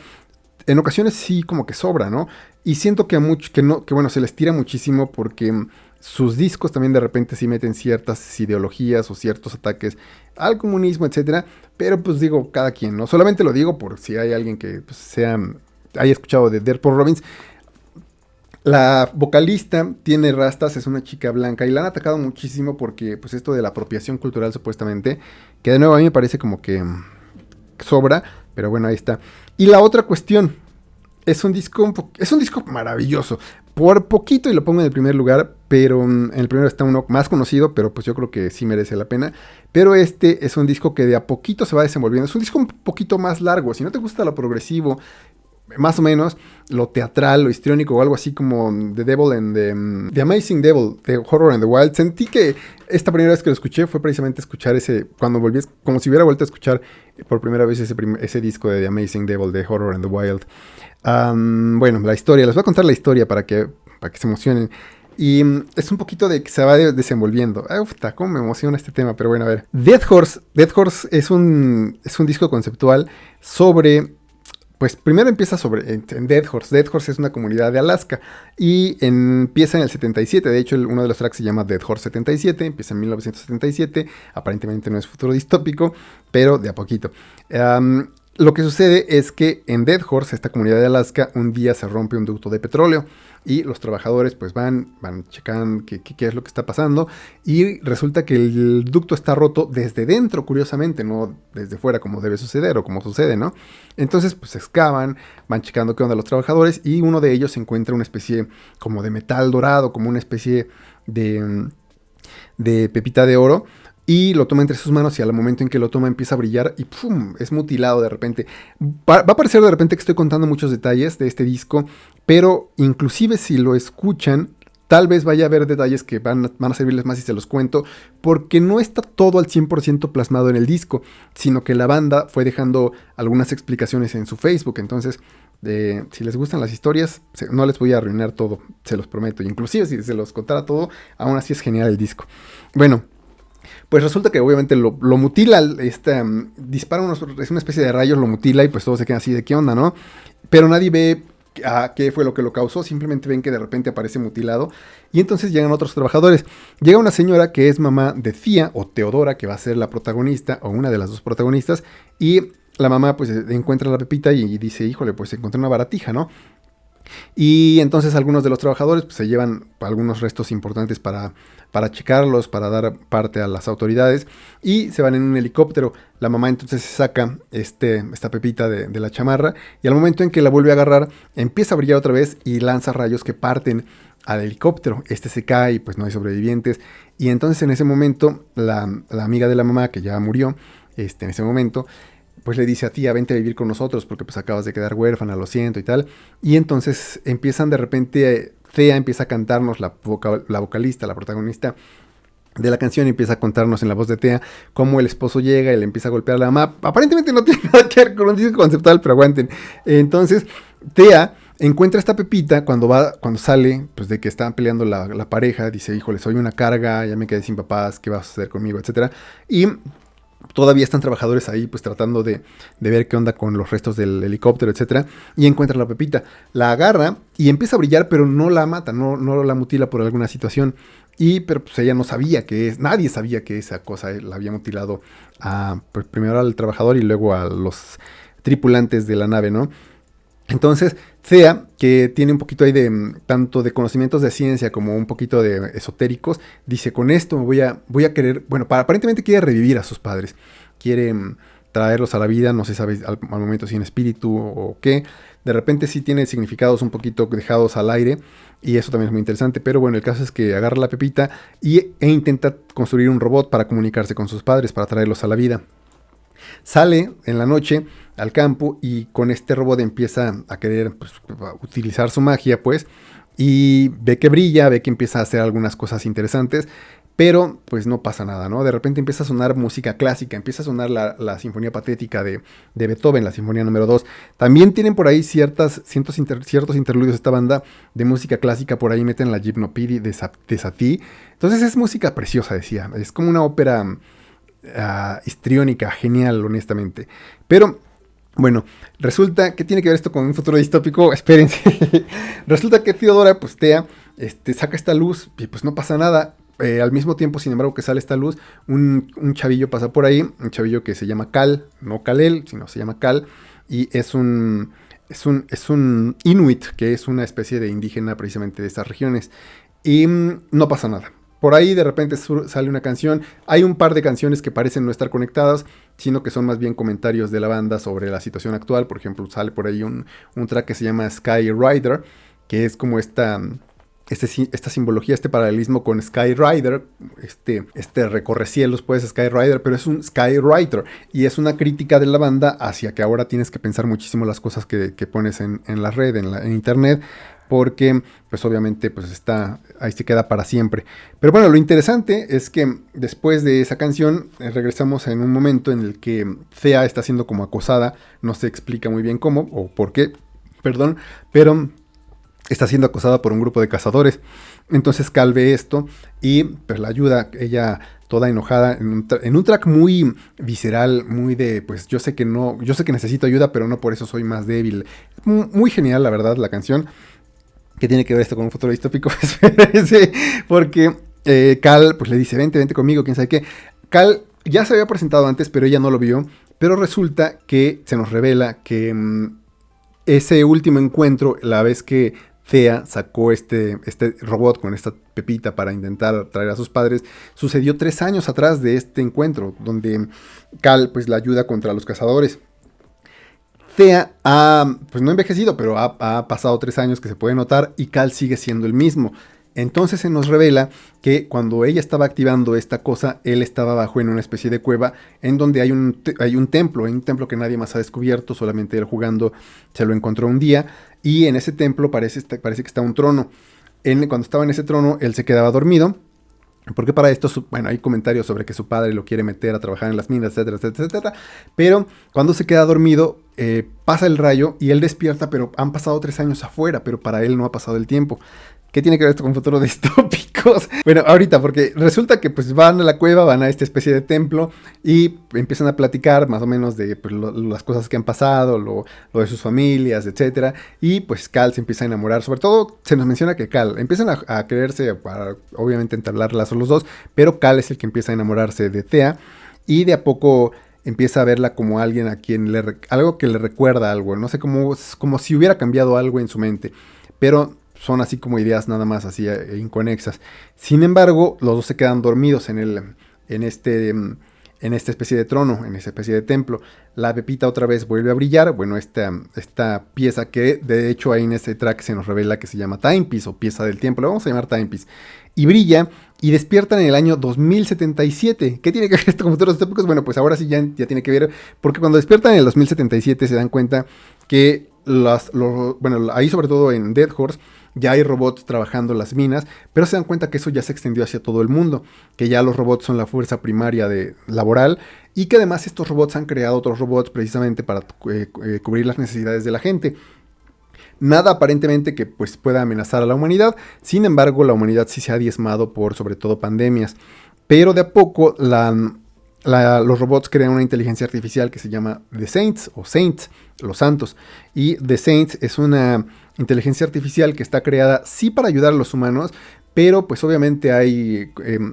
en ocasiones sí como que sobra, ¿no? Y siento que bueno, se les tira muchísimo porque sus discos también de repente sí meten ciertas ideologías o ciertos ataques al comunismo, etcétera. Pero pues digo, cada quien, ¿no? Solamente lo digo por si hay alguien que pues, haya escuchado de Dead Paul Robbins. La vocalista tiene rastas, es una chica blanca y la han atacado muchísimo porque pues esto de la apropiación cultural supuestamente, que de nuevo a mí me parece como que sobra, pero bueno, ahí está. Y la otra cuestión, es un disco maravilloso. Por poquito y lo pongo en el primer lugar, pero en el primero está uno más conocido, pero pues yo creo que sí merece la pena. Pero este es un disco que de a poquito se va desenvolviendo. Es un disco un poquito más largo. Si no te gusta lo progresivo, más o menos, lo teatral, lo histriónico o algo así como The Devil and The Amazing Devil, The Horror and the Wild. Sentí que esta primera vez que lo escuché fue precisamente escuchar cuando volví, como si hubiera vuelto a escuchar por primera vez ese disco de The Amazing Devil, The Horror and the Wild. Bueno, la historia, les voy a contar la historia para que se emocionen. Y es un poquito de que se va desenvolviendo. Cómo me emociona este tema, pero bueno, a ver. Dead Horse es un disco conceptual sobre pues primero empieza en Dead Horse. Dead Horse es una comunidad de Alaska y empieza en el 77. De hecho, uno de los tracks se llama Dead Horse 77. Empieza en 1977. Aparentemente no es futuro distópico, pero de a poquito. Lo que sucede es que en Dead Horse, esta comunidad de Alaska, un día se rompe un ducto de petróleo y los trabajadores pues van checan qué es lo que está pasando y resulta que el ducto está roto desde dentro, curiosamente, no desde fuera como debe suceder o como sucede, ¿no? Entonces pues excavan, van checando qué onda los trabajadores y uno de ellos encuentra una especie como de metal dorado, como una especie de pepita de oro. Y lo toma entre sus manos y al momento en que lo toma empieza a brillar y ¡pum! Es mutilado de repente. Va a parecer de repente que estoy contando muchos detalles de este disco, pero inclusive si lo escuchan, tal vez vaya a haber detalles que van a servirles más si se los cuento, porque no está todo al 100% plasmado en el disco, sino que la banda fue dejando algunas explicaciones en su Facebook. Entonces, si les gustan las historias, no les voy a arruinar todo, se los prometo. Inclusive si se los contara todo, aún así es genial el disco. Bueno, pues resulta que obviamente lo mutila, dispara es una especie de rayos, lo mutila y pues todo se queda así de qué onda, ¿no? Pero nadie ve qué fue lo que lo causó, simplemente ven que de repente aparece mutilado y entonces llegan otros trabajadores. Llega una señora que es mamá de Thea o Teodora, que va a ser la protagonista o una de las dos protagonistas, y la mamá pues encuentra la pepita y dice, híjole, pues encontré una baratija, ¿no? Y entonces algunos de los trabajadores pues, se llevan algunos restos importantes para checarlos, para dar parte a las autoridades y se van en un helicóptero. La mamá entonces se saca esta pepita de la chamarra y al momento en que la vuelve a agarrar empieza a brillar otra vez y lanza rayos que parten al helicóptero. Se cae y pues no hay sobrevivientes y entonces en ese momento la amiga de la mamá que ya murió en ese momento pues le dice a Tía, vente a vivir con nosotros porque pues acabas de quedar huérfana, lo siento y tal. Y entonces empiezan de repente, Thea empieza a cantarnos, la vocalista, la protagonista de la canción, empieza a contarnos en la voz de Thea cómo el esposo llega y le empieza a golpear a la mamá. Aparentemente no tiene nada que ver con un disco conceptual, pero aguanten. Entonces, Thea encuentra esta pepita cuando sale, pues de que estaban peleando la pareja, dice, híjole, soy una carga, ya me quedé sin papás, ¿qué va a suceder conmigo? Etcétera. Y todavía están trabajadores ahí pues tratando de ver qué onda con los restos del helicóptero, etcétera, y encuentra la pepita, la agarra y empieza a brillar, pero no la mata, no la mutila por alguna situación, pero pues ella no sabía nadie sabía que esa cosa la había mutilado pues, primero al trabajador y luego a los tripulantes de la nave, ¿no? Entonces, Thea, que tiene un poquito ahí tanto de conocimientos de ciencia como un poquito de esotéricos, dice, con esto voy a querer, bueno, aparentemente quiere revivir a sus padres, quiere traerlos a la vida, no se sabe al momento si en espíritu o qué, de repente sí tiene significados un poquito dejados al aire, y eso también es muy interesante, pero bueno, el caso es que agarra la pepita e intenta construir un robot para comunicarse con sus padres, para traerlos a la vida. Sale en la noche al campo y con este robot empieza a querer pues, utilizar su magia, pues, y ve que brilla, ve que empieza a hacer algunas cosas interesantes, pero pues no pasa nada, ¿no? De repente empieza a sonar música clásica, empieza a sonar la Sinfonía Patética de Beethoven, la Sinfonía número 2. También tienen por ahí ciertos interludios de esta banda de música clásica, por ahí meten la Gymnopédie de Satie. Entonces es música preciosa, decía, es como una ópera histriónica, genial, honestamente. Pero bueno, resulta que tiene que ver esto con un futuro distópico. Espérense. Resulta que Teodora, pues Thea, saca esta luz y pues no pasa nada. Al mismo tiempo, sin embargo, que sale esta luz, un chavillo pasa por ahí, un chavillo que se llama Cal, no Kal-El, sino se llama Cal, y es un Inuit, que es una especie de indígena precisamente de estas regiones, y no pasa nada. Por ahí de repente sale una canción. Hay un par de canciones que parecen no estar conectadas, sino que son más bien comentarios de la banda sobre la situación actual. Por ejemplo, sale por ahí un track que se llama Sky Rider, que es como esta simbología, este paralelismo con Sky Rider, recorrecielos, pues Sky Rider, pero es un Skywriter y es una crítica de la banda hacia que ahora tienes que pensar muchísimo las cosas que pones en la red, en internet, porque pues obviamente pues ahí se queda para siempre. Pero bueno, lo interesante es que después de esa canción regresamos en un momento en el que Thea está siendo como acosada, no se explica muy bien cómo o por qué, perdón, pero está siendo acosada por un grupo de cazadores. Entonces Cal ve esto y pues la ayuda. Ella toda enojada, en un track muy visceral, muy de, pues yo sé que necesito ayuda, pero no por eso soy más débil. Muy genial, la verdad, la canción. ¿Qué tiene que ver esto con un futuro distópico? Porque Cal pues le dice, vente conmigo, quién sabe qué. Cal ya se había presentado antes, pero ella no lo vio. Pero resulta que se nos revela que ese último encuentro, la vez que Thea sacó este robot con esta pepita para intentar traer a sus padres, sucedió 3 años atrás de este encuentro, donde Cal pues la ayuda contra los cazadores. Thea pues no envejecido, pero ha pasado 3 años que se puede notar y Cal sigue siendo el mismo. Entonces se nos revela que cuando ella estaba activando esta cosa, él estaba abajo en una especie de cueva en donde hay un templo que nadie más ha descubierto, solamente él jugando se lo encontró un día, y en ese templo parece que está un trono. Cuando estaba en ese trono, él se quedaba dormido, porque para esto, hay comentarios sobre que su padre lo quiere meter a trabajar en las minas, etcétera, etcétera, etcétera. Pero cuando se queda dormido, pasa el rayo y él despierta, pero han pasado 3 años afuera, pero para él no ha pasado el tiempo. ¿Qué tiene que ver esto con futuros distópicos? Bueno, ahorita, porque resulta que pues van a la cueva, van a esta especie de templo y empiezan a platicar más o menos de pues, las cosas que han pasado, lo de sus familias, etcétera. Y pues Cal se empieza a enamorar. Sobre todo se nos menciona que Cal empiezan a quererse para obviamente entablar lazos los dos, pero Cal es el que empieza a enamorarse de Thea y de a poco empieza a verla como alguien a quien algo que le recuerda algo, no sé, como si hubiera cambiado algo en su mente, pero son así como ideas nada más así inconexas. Sin embargo, los dos se quedan dormidos en esta especie de trono, en esta especie de templo. La pepita otra vez vuelve a brillar. Bueno, esta pieza que de hecho ahí en este track se nos revela que se llama Timepiece o pieza del tiempo. Le vamos a llamar Timepiece. Y brilla y despiertan en el año 2077. ¿Qué tiene que ver esto con futuros distópicos? Bueno, pues ahora sí ya tiene que ver, porque cuando despiertan en el 2077 se dan cuenta que ahí sobre todo en Dead Horse ya hay robots trabajando las minas, pero se dan cuenta que eso ya se extendió hacia todo el mundo, que ya los robots son la fuerza primaria laboral y que además estos robots han creado otros robots precisamente para cubrir las necesidades de la gente. Nada aparentemente que pues pueda amenazar a la humanidad, sin embargo la humanidad sí se ha diezmado por sobre todo pandemias, pero de a poco los robots crean una inteligencia artificial que se llama The Saints o Saints, los santos, y The Saints es una inteligencia artificial que está creada sí para ayudar a los humanos, pero pues obviamente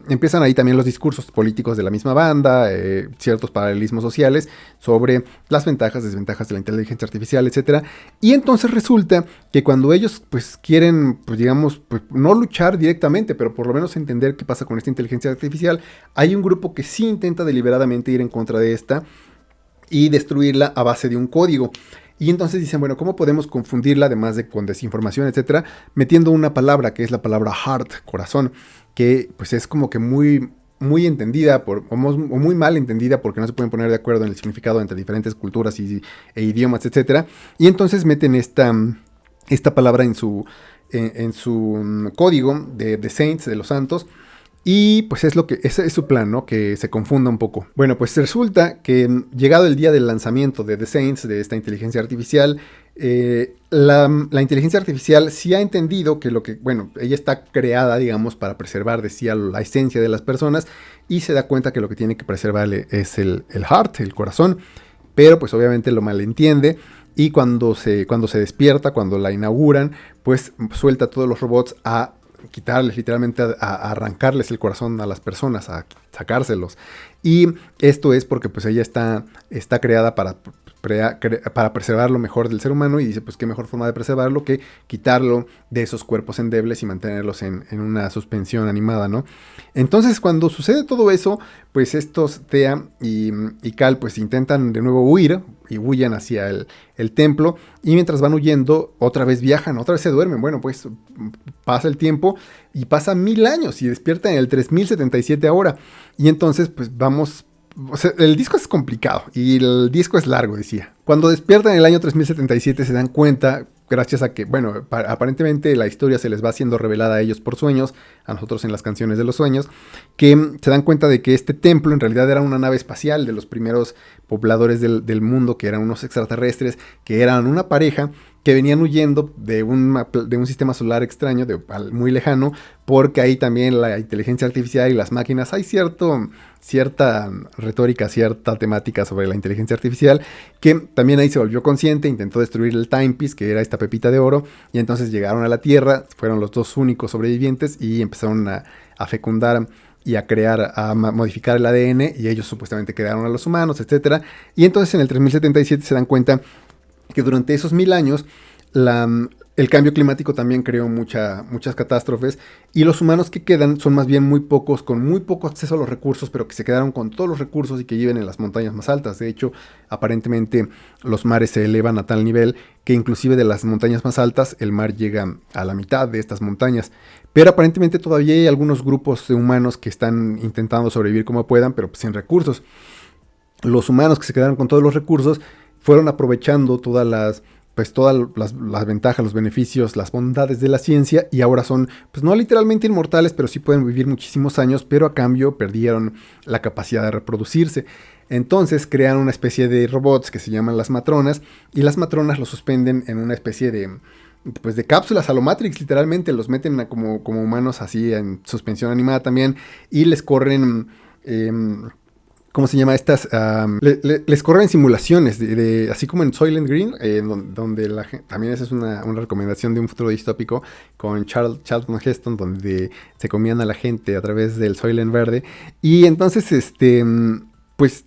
empiezan ahí también los discursos políticos de la misma banda, ciertos paralelismos sociales sobre las ventajas, desventajas de la inteligencia artificial, etc. Y entonces resulta que cuando ellos pues quieren, pues digamos, pues, no luchar directamente, pero por lo menos entender qué pasa con esta inteligencia artificial, hay un grupo que sí intenta deliberadamente ir en contra de esta y destruirla a base de un código. Y entonces dicen, bueno, ¿cómo podemos confundirla, además de con desinformación, etcétera? Metiendo una palabra que es la palabra heart, corazón, que pues es como que muy entendida o muy mal entendida porque no se pueden poner de acuerdo en el significado entre diferentes culturas e idiomas, etcétera. Y entonces meten esta palabra en su código de Saints, de los santos. Y pues ese es su plan, ¿no? Que se confunda un poco. Bueno, pues resulta que llegado el día del lanzamiento de The Saints, de esta inteligencia artificial, la inteligencia artificial sí ha entendido que ella está creada, digamos, para preservar, decía, la esencia de las personas, y se da cuenta que lo que tiene que preservarle es el heart, el corazón, pero pues obviamente lo malentiende. Y cuando se despierta, cuando la inauguran, pues suelta a todos los robots a quitarles, literalmente a arrancarles el corazón a las personas, a sacárselos. Y esto es porque pues ella está creada para preservar lo mejor del ser humano, y dice pues qué mejor forma de preservarlo que quitarlo de esos cuerpos endebles y mantenerlos en una suspensión animada, ¿no? Entonces cuando sucede todo eso, pues estos Thea y Cal pues intentan de nuevo huir y huyen hacia el templo, y mientras van huyendo otra vez viajan, otra vez se duermen. Bueno, pues pasa el tiempo y pasa 1000 años y despiertan en el 3077 ahora, y entonces pues vamos. O sea, el disco es complicado y el disco es largo, decía. Cuando despiertan en el año 3077 se dan cuenta, gracias a que, bueno, aparentemente la historia se les va siendo revelada a ellos por sueños, a nosotros en las canciones de los sueños, que se dan cuenta de que este templo en realidad era una nave espacial de los primeros pobladores del mundo, que eran unos extraterrestres, que eran una pareja que venían huyendo de un sistema solar extraño, muy lejano, porque ahí también la inteligencia artificial y las máquinas, hay cierta retórica, cierta temática sobre la inteligencia artificial, que también ahí se volvió consciente, intentó destruir el Timepiece, que era esta pepita de oro, y entonces llegaron a la Tierra, fueron los dos únicos sobrevivientes, y empezaron a fecundar y a crear, a modificar el ADN, y ellos supuestamente crearon a los humanos, etcétera. Y entonces en el 3077 se dan cuenta que durante esos 1000 años el cambio climático también creó muchas catástrofes, y los humanos que quedan son más bien muy pocos, con muy poco acceso a los recursos, pero que se quedaron con todos los recursos y que viven en las montañas más altas. De hecho, aparentemente los mares se elevan a tal nivel que inclusive de las montañas más altas el mar llega a la mitad de estas montañas. Pero aparentemente todavía hay algunos grupos de humanos que están intentando sobrevivir como puedan, pero sin recursos. Los humanos que se quedaron con todos los recursos fueron aprovechando todas las ventajas, los beneficios, las bondades de la ciencia, y ahora son, pues no literalmente inmortales, pero sí pueden vivir muchísimos años, pero a cambio perdieron la capacidad de reproducirse. Entonces crean una especie de robots que se llaman las matronas, y las matronas los suspenden en una especie de cápsulas a lo Matrix, literalmente los meten como humanos así en suspensión animada también, y les corren... ¿cómo se llama? Les corren simulaciones, así como en Soylent Green, donde también esa es una recomendación de un futuro distópico con Charlton Heston, donde se comían a la gente a través del Soylent Verde. Y entonces, pues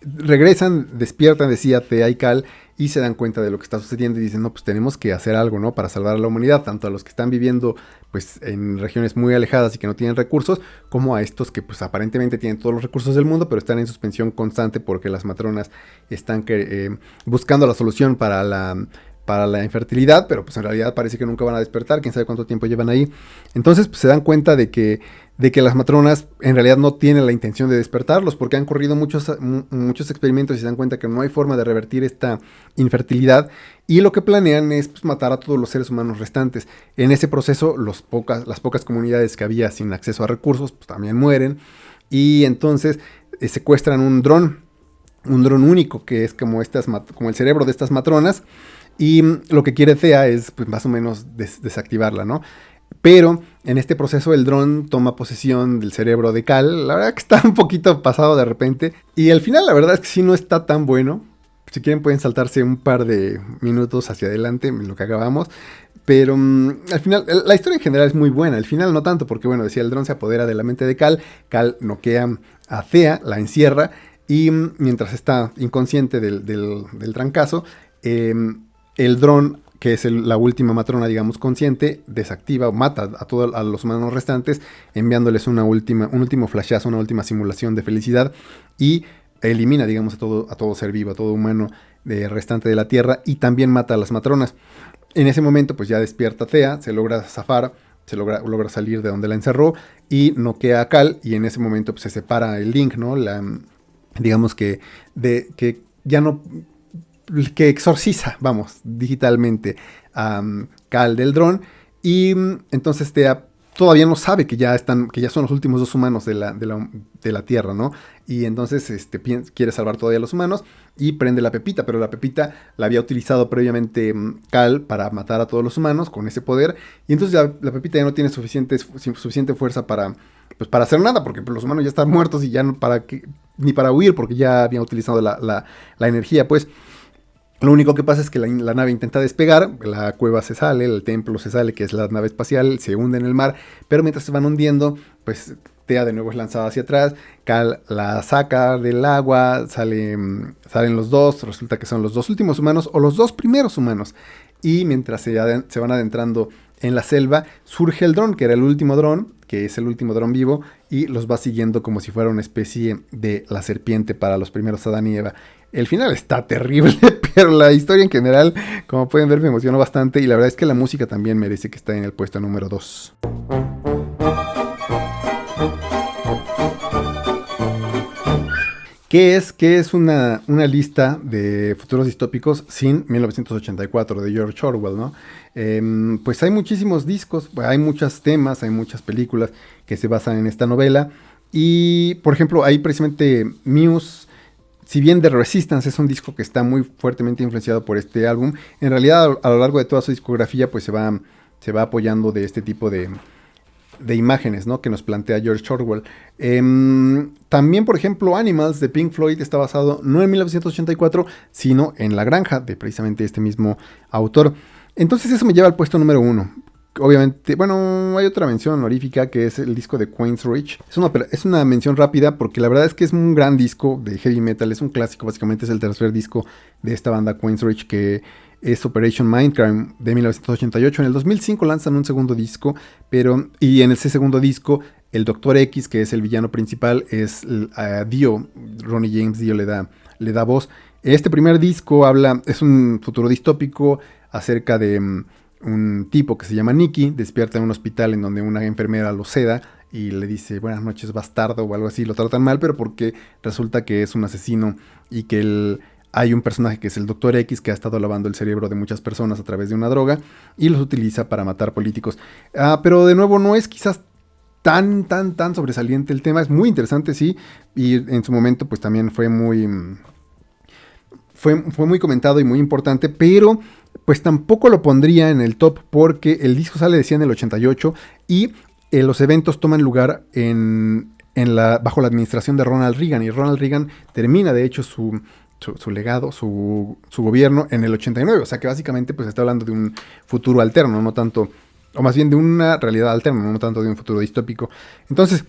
regresan, despiertan, decía Thea y Cal, y se dan cuenta de lo que está sucediendo y dicen, no, pues tenemos que hacer algo, ¿no? Para salvar a la humanidad, tanto a los que están viviendo pues en regiones muy alejadas y que no tienen recursos, como a estos que pues aparentemente tienen todos los recursos del mundo, pero están en suspensión constante porque las matronas están buscando la solución para la infertilidad, pero pues en realidad parece que nunca van a despertar, quién sabe cuánto tiempo llevan ahí. Entonces pues se dan cuenta de que las matronas en realidad no tienen la intención de despertarlos, porque han corrido muchos experimentos y se dan cuenta que no hay forma de revertir esta infertilidad, y lo que planean es pues matar a todos los seres humanos restantes. En ese proceso las pocas comunidades que había sin acceso a recursos pues también mueren, y entonces secuestran un dron único que es como el cerebro de estas matronas, y lo que quiere Thea es pues más o menos desactivarla, ¿no? Pero en este proceso el dron toma posesión del cerebro de Cal. La verdad que está un poquito pasado de repente. Y al final la verdad es que sí no está tan bueno. Si quieren pueden saltarse un par de minutos hacia adelante en lo que acabamos. Pero al final la historia en general es muy buena. Al final no tanto porque bueno, decía, el dron se apodera de la mente de Cal. Cal noquea a Thea, la encierra. Y mientras está inconsciente del trancazo, el dron, que es la última matrona, digamos, consciente, desactiva o mata a los humanos restantes, enviándoles un último flashazo, una última simulación de felicidad, y elimina, digamos, a todo ser vivo, a todo humano restante de la Tierra, y también mata a las matronas. En ese momento, pues ya despierta Thea, se logra zafar, logra salir de donde la encerró, y noquea a Cal, y en ese momento pues, se separa el link, ¿no? Digamos que ya no... que exorciza, vamos, digitalmente a Cal del dron, y entonces Thea todavía no sabe que ya son los últimos dos humanos de la Tierra, ¿no? Y entonces quiere salvar todavía a los humanos y prende la pepita, pero la pepita la había utilizado previamente Cal para matar a todos los humanos con ese poder, y entonces la pepita ya no tiene suficiente fuerza para hacer nada, porque los humanos ya están muertos y ya no ni para huir, porque ya habían utilizado la energía, pues. Lo único que pasa es que la nave intenta despegar, la cueva se sale, el templo se sale, que es la nave espacial, se hunde en el mar, pero mientras se van hundiendo, pues Thea de nuevo es lanzada hacia atrás, Cal la saca del agua, salen los dos, resulta que son los dos últimos humanos o los dos primeros humanos, y mientras se van adentrando en la selva, surge el dron, que era el último dron, que es el último dron vivo, y los va siguiendo como si fuera una especie de la serpiente para los primeros Adán y Eva. El final está terrible, pero la historia en general, como pueden ver, me emocionó bastante, y la verdad es que la música también merece que esté en el puesto número 2. ¿Qué es una lista de futuros distópicos sin 1984 de George Orwell, ¿no? Pues hay muchísimos discos, hay muchos temas, hay muchas películas que se basan en esta novela, y por ejemplo, ahí precisamente Muse si bien The Resistance es un disco que está muy fuertemente influenciado por este álbum, en realidad a lo largo de toda su discografía pues se va apoyando de este tipo de imágenes, ¿no? Que nos plantea George Orwell. También, por ejemplo, Animals de Pink Floyd está basado no en 1984, sino en La Granja, de precisamente este mismo autor. Entonces eso me lleva al puesto número 1. Obviamente, bueno, hay otra mención honorífica que es el disco de Queensrÿche. Es una mención rápida porque la verdad es que es un gran disco de heavy metal, es un clásico, básicamente es el tercer disco de esta banda Queensrÿche, que es Operation Mindcrime de 1988. En el 2005 lanzan un segundo disco, y en ese segundo disco el Dr. X, que es el villano principal, es Dio. Ronnie James Dio le da voz. Este primer disco es un futuro distópico acerca de un tipo que se llama Nicky, despierta en un hospital en donde una enfermera lo seda y le dice buenas noches bastardo o algo así, lo tratan mal, pero porque resulta que es un asesino y que hay un personaje que es el Dr. X que ha estado lavando el cerebro de muchas personas a través de una droga y los utiliza para matar políticos. Pero de nuevo no es quizás tan sobresaliente el tema, es muy interesante, sí, y en su momento pues también fue muy comentado y muy importante, pero pues tampoco lo pondría en el top porque el disco sale, decía, en el 88 y los eventos toman lugar bajo la administración de Ronald Reagan, y Ronald Reagan termina de hecho su legado, su gobierno en el 89, o sea que básicamente pues está hablando de un futuro alterno, no tanto, o más bien de una realidad alterna, no tanto de un futuro distópico. Entonces,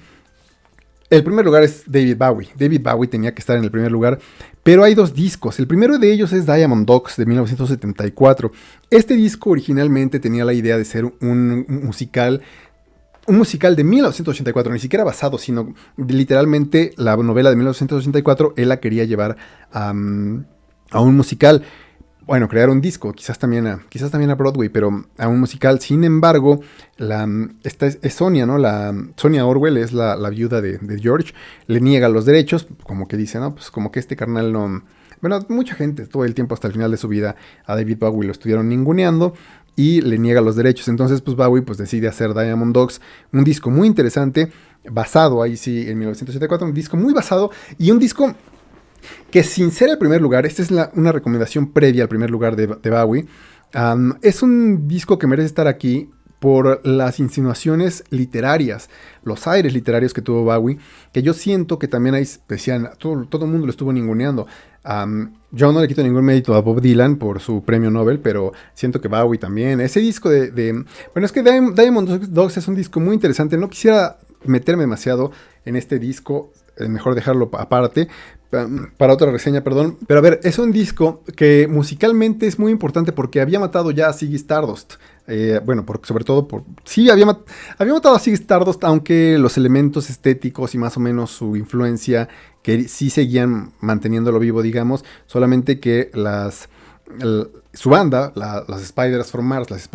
el primer lugar es David Bowie. David Bowie tenía que estar en el primer lugar, pero hay dos discos. El primero de ellos es Diamond Dogs de 1974. Este disco originalmente tenía la idea de ser un musical de 1984, ni siquiera basado, sino literalmente la novela de 1984, él la quería llevar a un musical. Bueno, crear un disco, quizás también a Broadway, pero a un musical. Sin embargo, esta es Sonia, ¿no? Sonia Orwell es la viuda de George, le niega los derechos, como que dice, no, pues como que este carnal no... Bueno, mucha gente todo el tiempo hasta el final de su vida a David Bowie lo estuvieron ninguneando y le niega los derechos. Entonces, pues Bowie pues decide hacer Diamond Dogs, un disco muy interesante, basado ahí sí en 1974, un disco muy basado y un disco que sin ser el primer lugar, esta es una recomendación previa al primer lugar de Bowie, es un disco que merece estar aquí por las insinuaciones literarias, los aires literarios que tuvo Bowie, que yo siento que también hay, decían, todo el mundo lo estuvo ninguneando. Yo no le quito ningún mérito a Bob Dylan por su premio Nobel, pero siento que Bowie también. Ese disco bueno, es que Diamond Dogs es un disco muy interesante, no quisiera meterme demasiado en este disco, es mejor dejarlo aparte, para otra reseña, perdón. Pero a ver, es un disco que musicalmente es muy importante porque había matado ya a Ziggy Stardust. Bueno, sobre todo sí, había matado a Ziggy Stardust, aunque los elementos estéticos y más o menos su influencia, que sí seguían manteniéndolo vivo, digamos, solamente que su banda, las Spiders from Mars, las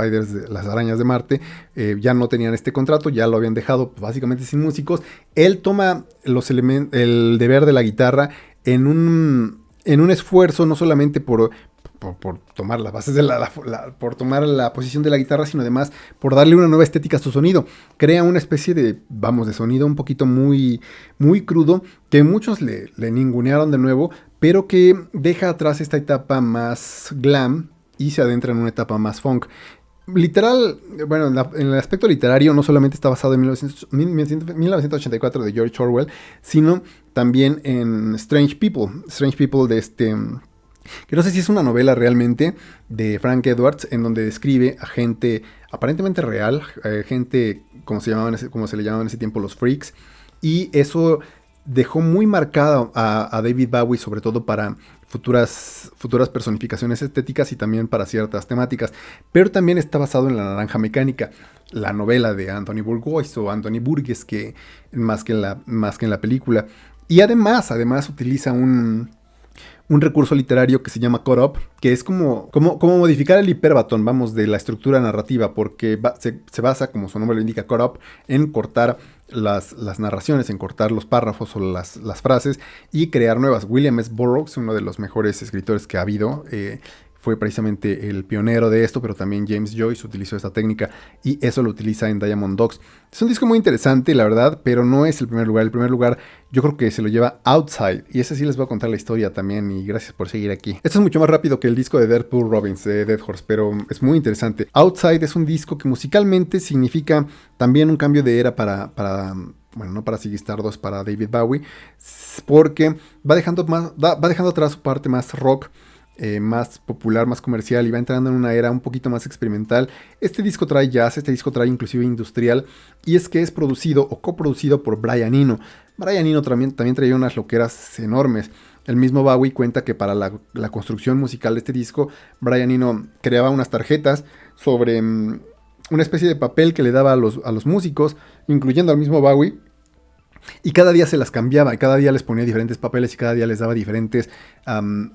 arañas de Marte, ya no tenían este contrato, ya lo habían dejado básicamente sin músicos. Él toma el deber de la guitarra en un esfuerzo no solamente por tomar las bases por tomar la posición de la guitarra, sino además por darle una nueva estética a su sonido. Crea una especie de sonido un poquito muy, muy crudo, que muchos le ningunearon de nuevo, pero que deja atrás esta etapa más glam y se adentra en una etapa más funk. Literal, bueno, en el aspecto literario no solamente está basado en 1984 de George Orwell, sino también en Strange People que no sé si es una novela realmente, de Frank Edwards, en donde describe a gente aparentemente real, gente como se le llamaban en ese tiempo los freaks, y eso dejó muy marcada a David Bowie, sobre todo para futuras personificaciones estéticas y también para ciertas temáticas, pero también está basado en La Naranja Mecánica, la novela de Anthony Burgess o Anthony Burgess, que más que en la película. Y además utiliza un recurso literario que se llama cut up, que es como modificar el hiperbatón, vamos, de la estructura narrativa, porque se basa, como su nombre lo indica, cut up, en cortar las narraciones, en cortar los párrafos o las frases y crear nuevas. William S. Burroughs, uno de los mejores escritores que ha habido, fue precisamente el pionero de esto, pero también James Joyce utilizó esta técnica y eso lo utiliza en Diamond Dogs. Es un disco muy interesante, la verdad, pero no es el primer lugar. El primer lugar yo creo que se lo lleva Outside, y ese sí les voy a contar la historia también, y gracias por seguir aquí. Esto es mucho más rápido que el disco de Deadpool Robbins, de Dead Horse, pero es muy interesante. Outside es un disco que musicalmente significa también un cambio de era bueno, no para Ziggy Stardust, para David Bowie, porque va dejando atrás su parte más rock, más popular, más comercial, y va entrando en una era un poquito más experimental. Este disco trae jazz, este disco trae inclusive industrial, y es que es producido o coproducido por Brian Eno. Brian Eno también traía unas loqueras enormes. El mismo Bowie cuenta que para la construcción musical de este disco, Brian Eno creaba unas tarjetas sobre una especie de papel que le daba a los músicos, incluyendo al mismo Bowie, y cada día se las cambiaba, y cada día les ponía diferentes papeles, y cada día les daba diferentes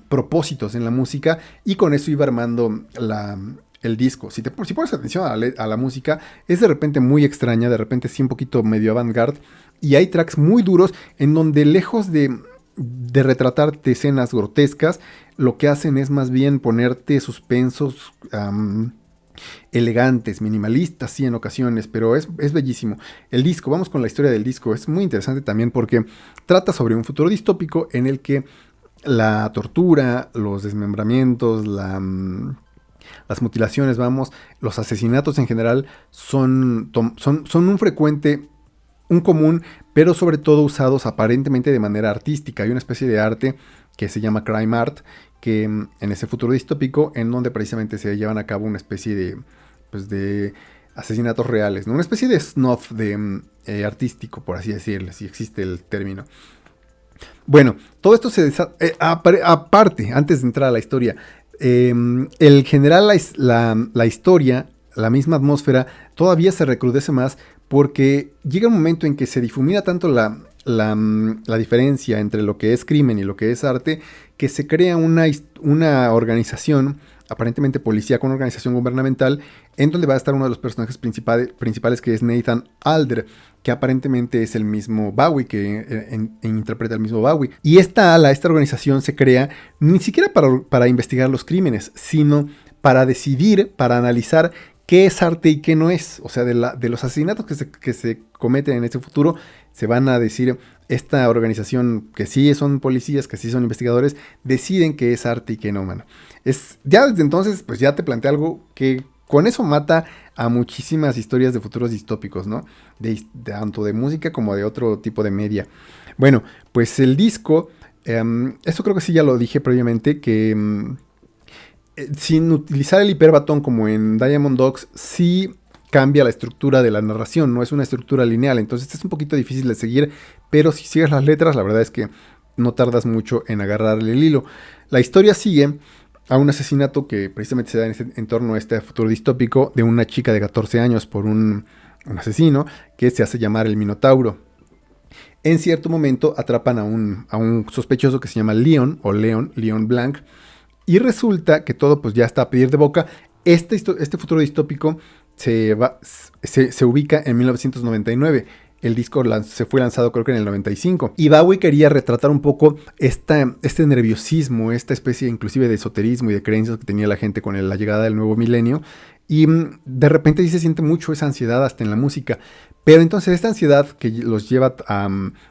propósitos en la música, y con eso iba armando el disco. Si pones atención a la música, es de repente muy extraña, de repente sí un poquito medio avant-garde, y hay tracks muy duros en donde, lejos de retratarte escenas grotescas, lo que hacen es más bien ponerte suspensos elegantes, minimalistas, sí, en ocasiones, pero es bellísimo. El disco, vamos con la historia del disco, es muy interesante también porque trata sobre un futuro distópico en el que la tortura, los desmembramientos, las mutilaciones, los asesinatos en general son un común, pero sobre todo usados aparentemente de manera artística. Hay una especie de arte que se llama crime art, que en ese futuro distópico, en donde precisamente se llevan a cabo una especie de asesinatos reales, ¿no? Una especie de snuff artístico, por así decirlo, si existe el término. Bueno, todo esto aparte, antes de entrar a la historia, el general, la historia, la misma atmósfera, todavía se recrudece más, porque llega un momento en que se difumina tanto la diferencia entre lo que es crimen y lo que es arte, que se crea una organización, aparentemente policíaca, una organización gubernamental, en donde va a estar uno de los personajes principales, que es Nathan Alder, que aparentemente es el mismo Bowie, que interpreta al mismo Bowie. Y esta organización se crea ni siquiera para investigar los crímenes, sino para decidir, para analizar qué es arte y qué no es. O sea, de los asesinatos que se cometen en este futuro, se van a decir, esta organización, que sí son policías, que sí son investigadores, deciden qué es arte y qué no, mano. Ya desde entonces, pues ya te plantea algo que con eso mata a muchísimas historias de futuros distópicos, ¿no? Tanto de música como de otro tipo de media. Bueno, pues el disco, esto creo que sí ya lo dije previamente, que sin utilizar el hiperbatón como en Diamond Dogs, sí cambia la estructura de la narración, no es una estructura lineal, entonces es un poquito difícil de seguir, pero si sigues las letras, la verdad es que no tardas mucho en agarrarle el hilo. La historia sigue a un asesinato que precisamente se da en torno a este futuro distópico de una chica de 14 años por un asesino que se hace llamar el Minotauro. En cierto momento atrapan a un sospechoso que se llama Leon Blanc, y resulta que todo pues ya está a pedir de boca. Este futuro distópico se ubica en 1999. El disco se fue lanzado creo que en el 95. Y Bowie quería retratar un poco este nerviosismo, esta especie inclusive de esoterismo y de creencias que tenía la gente con la llegada del nuevo milenio. Y de repente sí se siente mucho esa ansiedad hasta en la música. Pero entonces esta ansiedad que los lleva a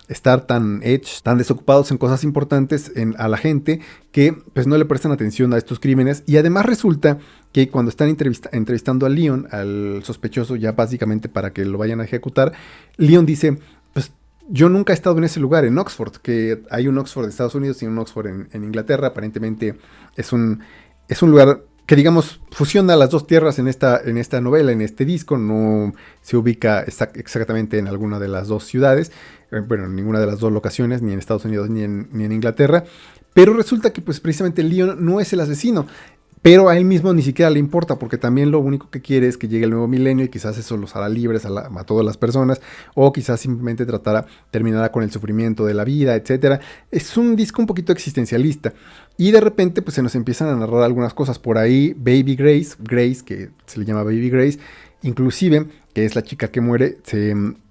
estar tan desocupados en cosas importantes a la gente, que pues no le prestan atención a estos crímenes. Y además resulta que cuando están entrevistando a Leon, al sospechoso, ya básicamente para que lo vayan a ejecutar, Leon dice, pues yo nunca he estado en ese lugar, en Oxford, que hay un Oxford de Estados Unidos y un Oxford en Inglaterra. Aparentemente es un lugar que, digamos, fusiona las dos tierras en esta novela, en este disco. No se ubica exactamente en alguna de las dos ciudades, bueno, en ninguna de las dos locaciones, ni en Estados Unidos ni en Inglaterra. Pero resulta que pues precisamente Leon no es el asesino, pero a él mismo ni siquiera le importa, porque también lo único que quiere es que llegue el nuevo milenio, y quizás eso los hará libres a todas las personas, o quizás simplemente terminará con el sufrimiento de la vida, etc. Es un disco un poquito existencialista, y de repente pues se nos empiezan a narrar algunas cosas por ahí. Baby Grace, que se le llama Baby Grace, inclusive, que es la chica que muere,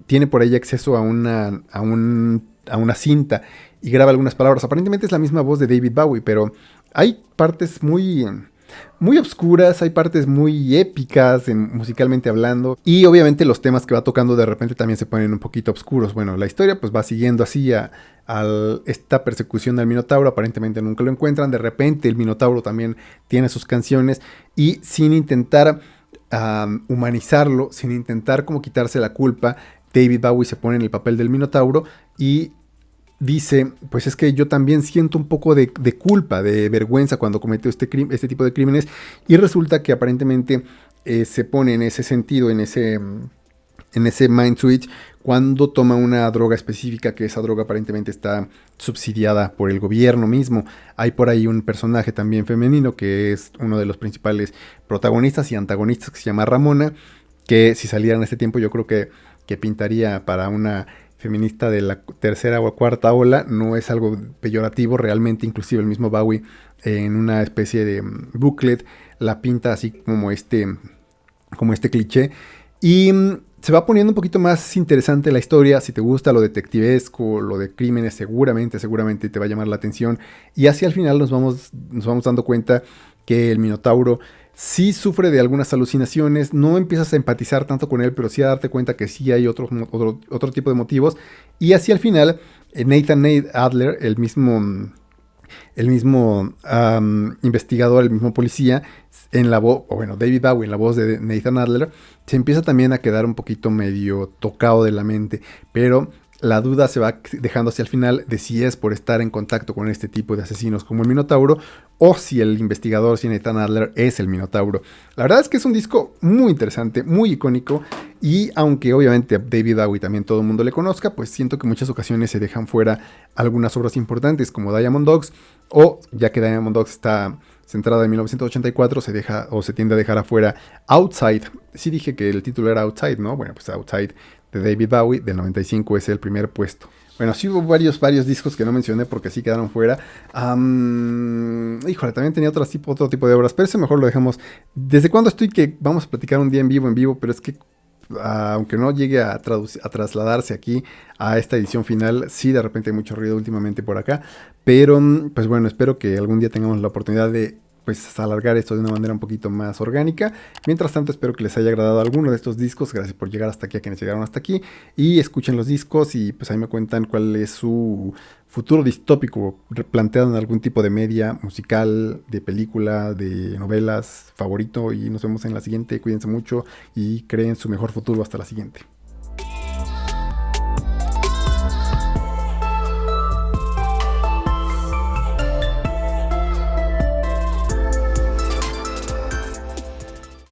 tiene por ahí acceso a una cinta y graba algunas palabras. Aparentemente es la misma voz de David Bowie, pero hay partes muy muy obscuras, hay partes muy épicas musicalmente hablando, y obviamente los temas que va tocando de repente también se ponen un poquito oscuros. Bueno, la historia pues va siguiendo así a esta persecución al Minotauro. Aparentemente nunca lo encuentran, de repente el Minotauro también tiene sus canciones, y sin intentar humanizarlo, sin intentar como quitarse la culpa, David Bowie se pone en el papel del Minotauro y dice, pues es que yo también siento un poco de culpa, de vergüenza cuando cometió este tipo de crímenes, y resulta que aparentemente se pone en ese sentido, en ese mind switch, cuando toma una droga específica, que esa droga aparentemente está subsidiada por el gobierno mismo. Hay por ahí un personaje también femenino que es uno de los principales protagonistas y antagonistas, que se llama Ramona, que si saliera en este tiempo yo creo que pintaría para una feminista de la tercera o cuarta ola. No es algo peyorativo, realmente inclusive el mismo Bowie en una especie de booklet la pinta así como este cliché, y se va poniendo un poquito más interesante la historia. Si te gusta lo detectivesco, lo de crímenes, seguramente te va a llamar la atención, y así al final nos vamos dando cuenta que el Minotauro sí sufre de algunas alucinaciones. No empiezas a empatizar tanto con él, pero sí a darte cuenta que sí hay otro tipo de motivos. Y así al final, Nathan Adler, el mismo investigador, el mismo policía, en la voz, o bueno, David Bowie en la voz de Nathan Adler, se empieza también a quedar un poquito medio tocado de la mente, pero la duda se va dejando hacia el final de si es por estar en contacto con este tipo de asesinos como el Minotauro, o si el investigador, si Nathan Adler es el Minotauro. La verdad es que es un disco muy interesante, muy icónico, y aunque obviamente a David Bowie también todo el mundo le conozca, pues siento que en muchas ocasiones se dejan fuera algunas obras importantes como Diamond Dogs, o ya que Diamond Dogs está centrada en 1984, se tiende a dejar afuera Outside. Sí dije que el título era Outside, ¿no? Bueno, pues Outside de David Bowie del 95 es el primer puesto. Bueno, sí hubo varios discos que no mencioné porque sí quedaron fuera. Híjole, también tenía otro tipo de obras, pero ese mejor lo dejamos. ¿Desde cuándo estoy que vamos a platicar un día en vivo? Pero es que aunque no llegue a trasladarse aquí a esta edición final, sí de repente hay mucho ruido últimamente por acá, pero pues bueno, espero que algún día tengamos la oportunidad de pues alargar esto de una manera un poquito más orgánica. Mientras tanto, espero que les haya agradado alguno de estos discos. Gracias por llegar hasta aquí, a quienes llegaron hasta aquí, y escuchen los discos y pues ahí me cuentan cuál es su futuro distópico planteado en algún tipo de media musical, de película, de novelas favorito, y nos vemos en la siguiente. Cuídense mucho y creen su mejor futuro. Hasta la siguiente.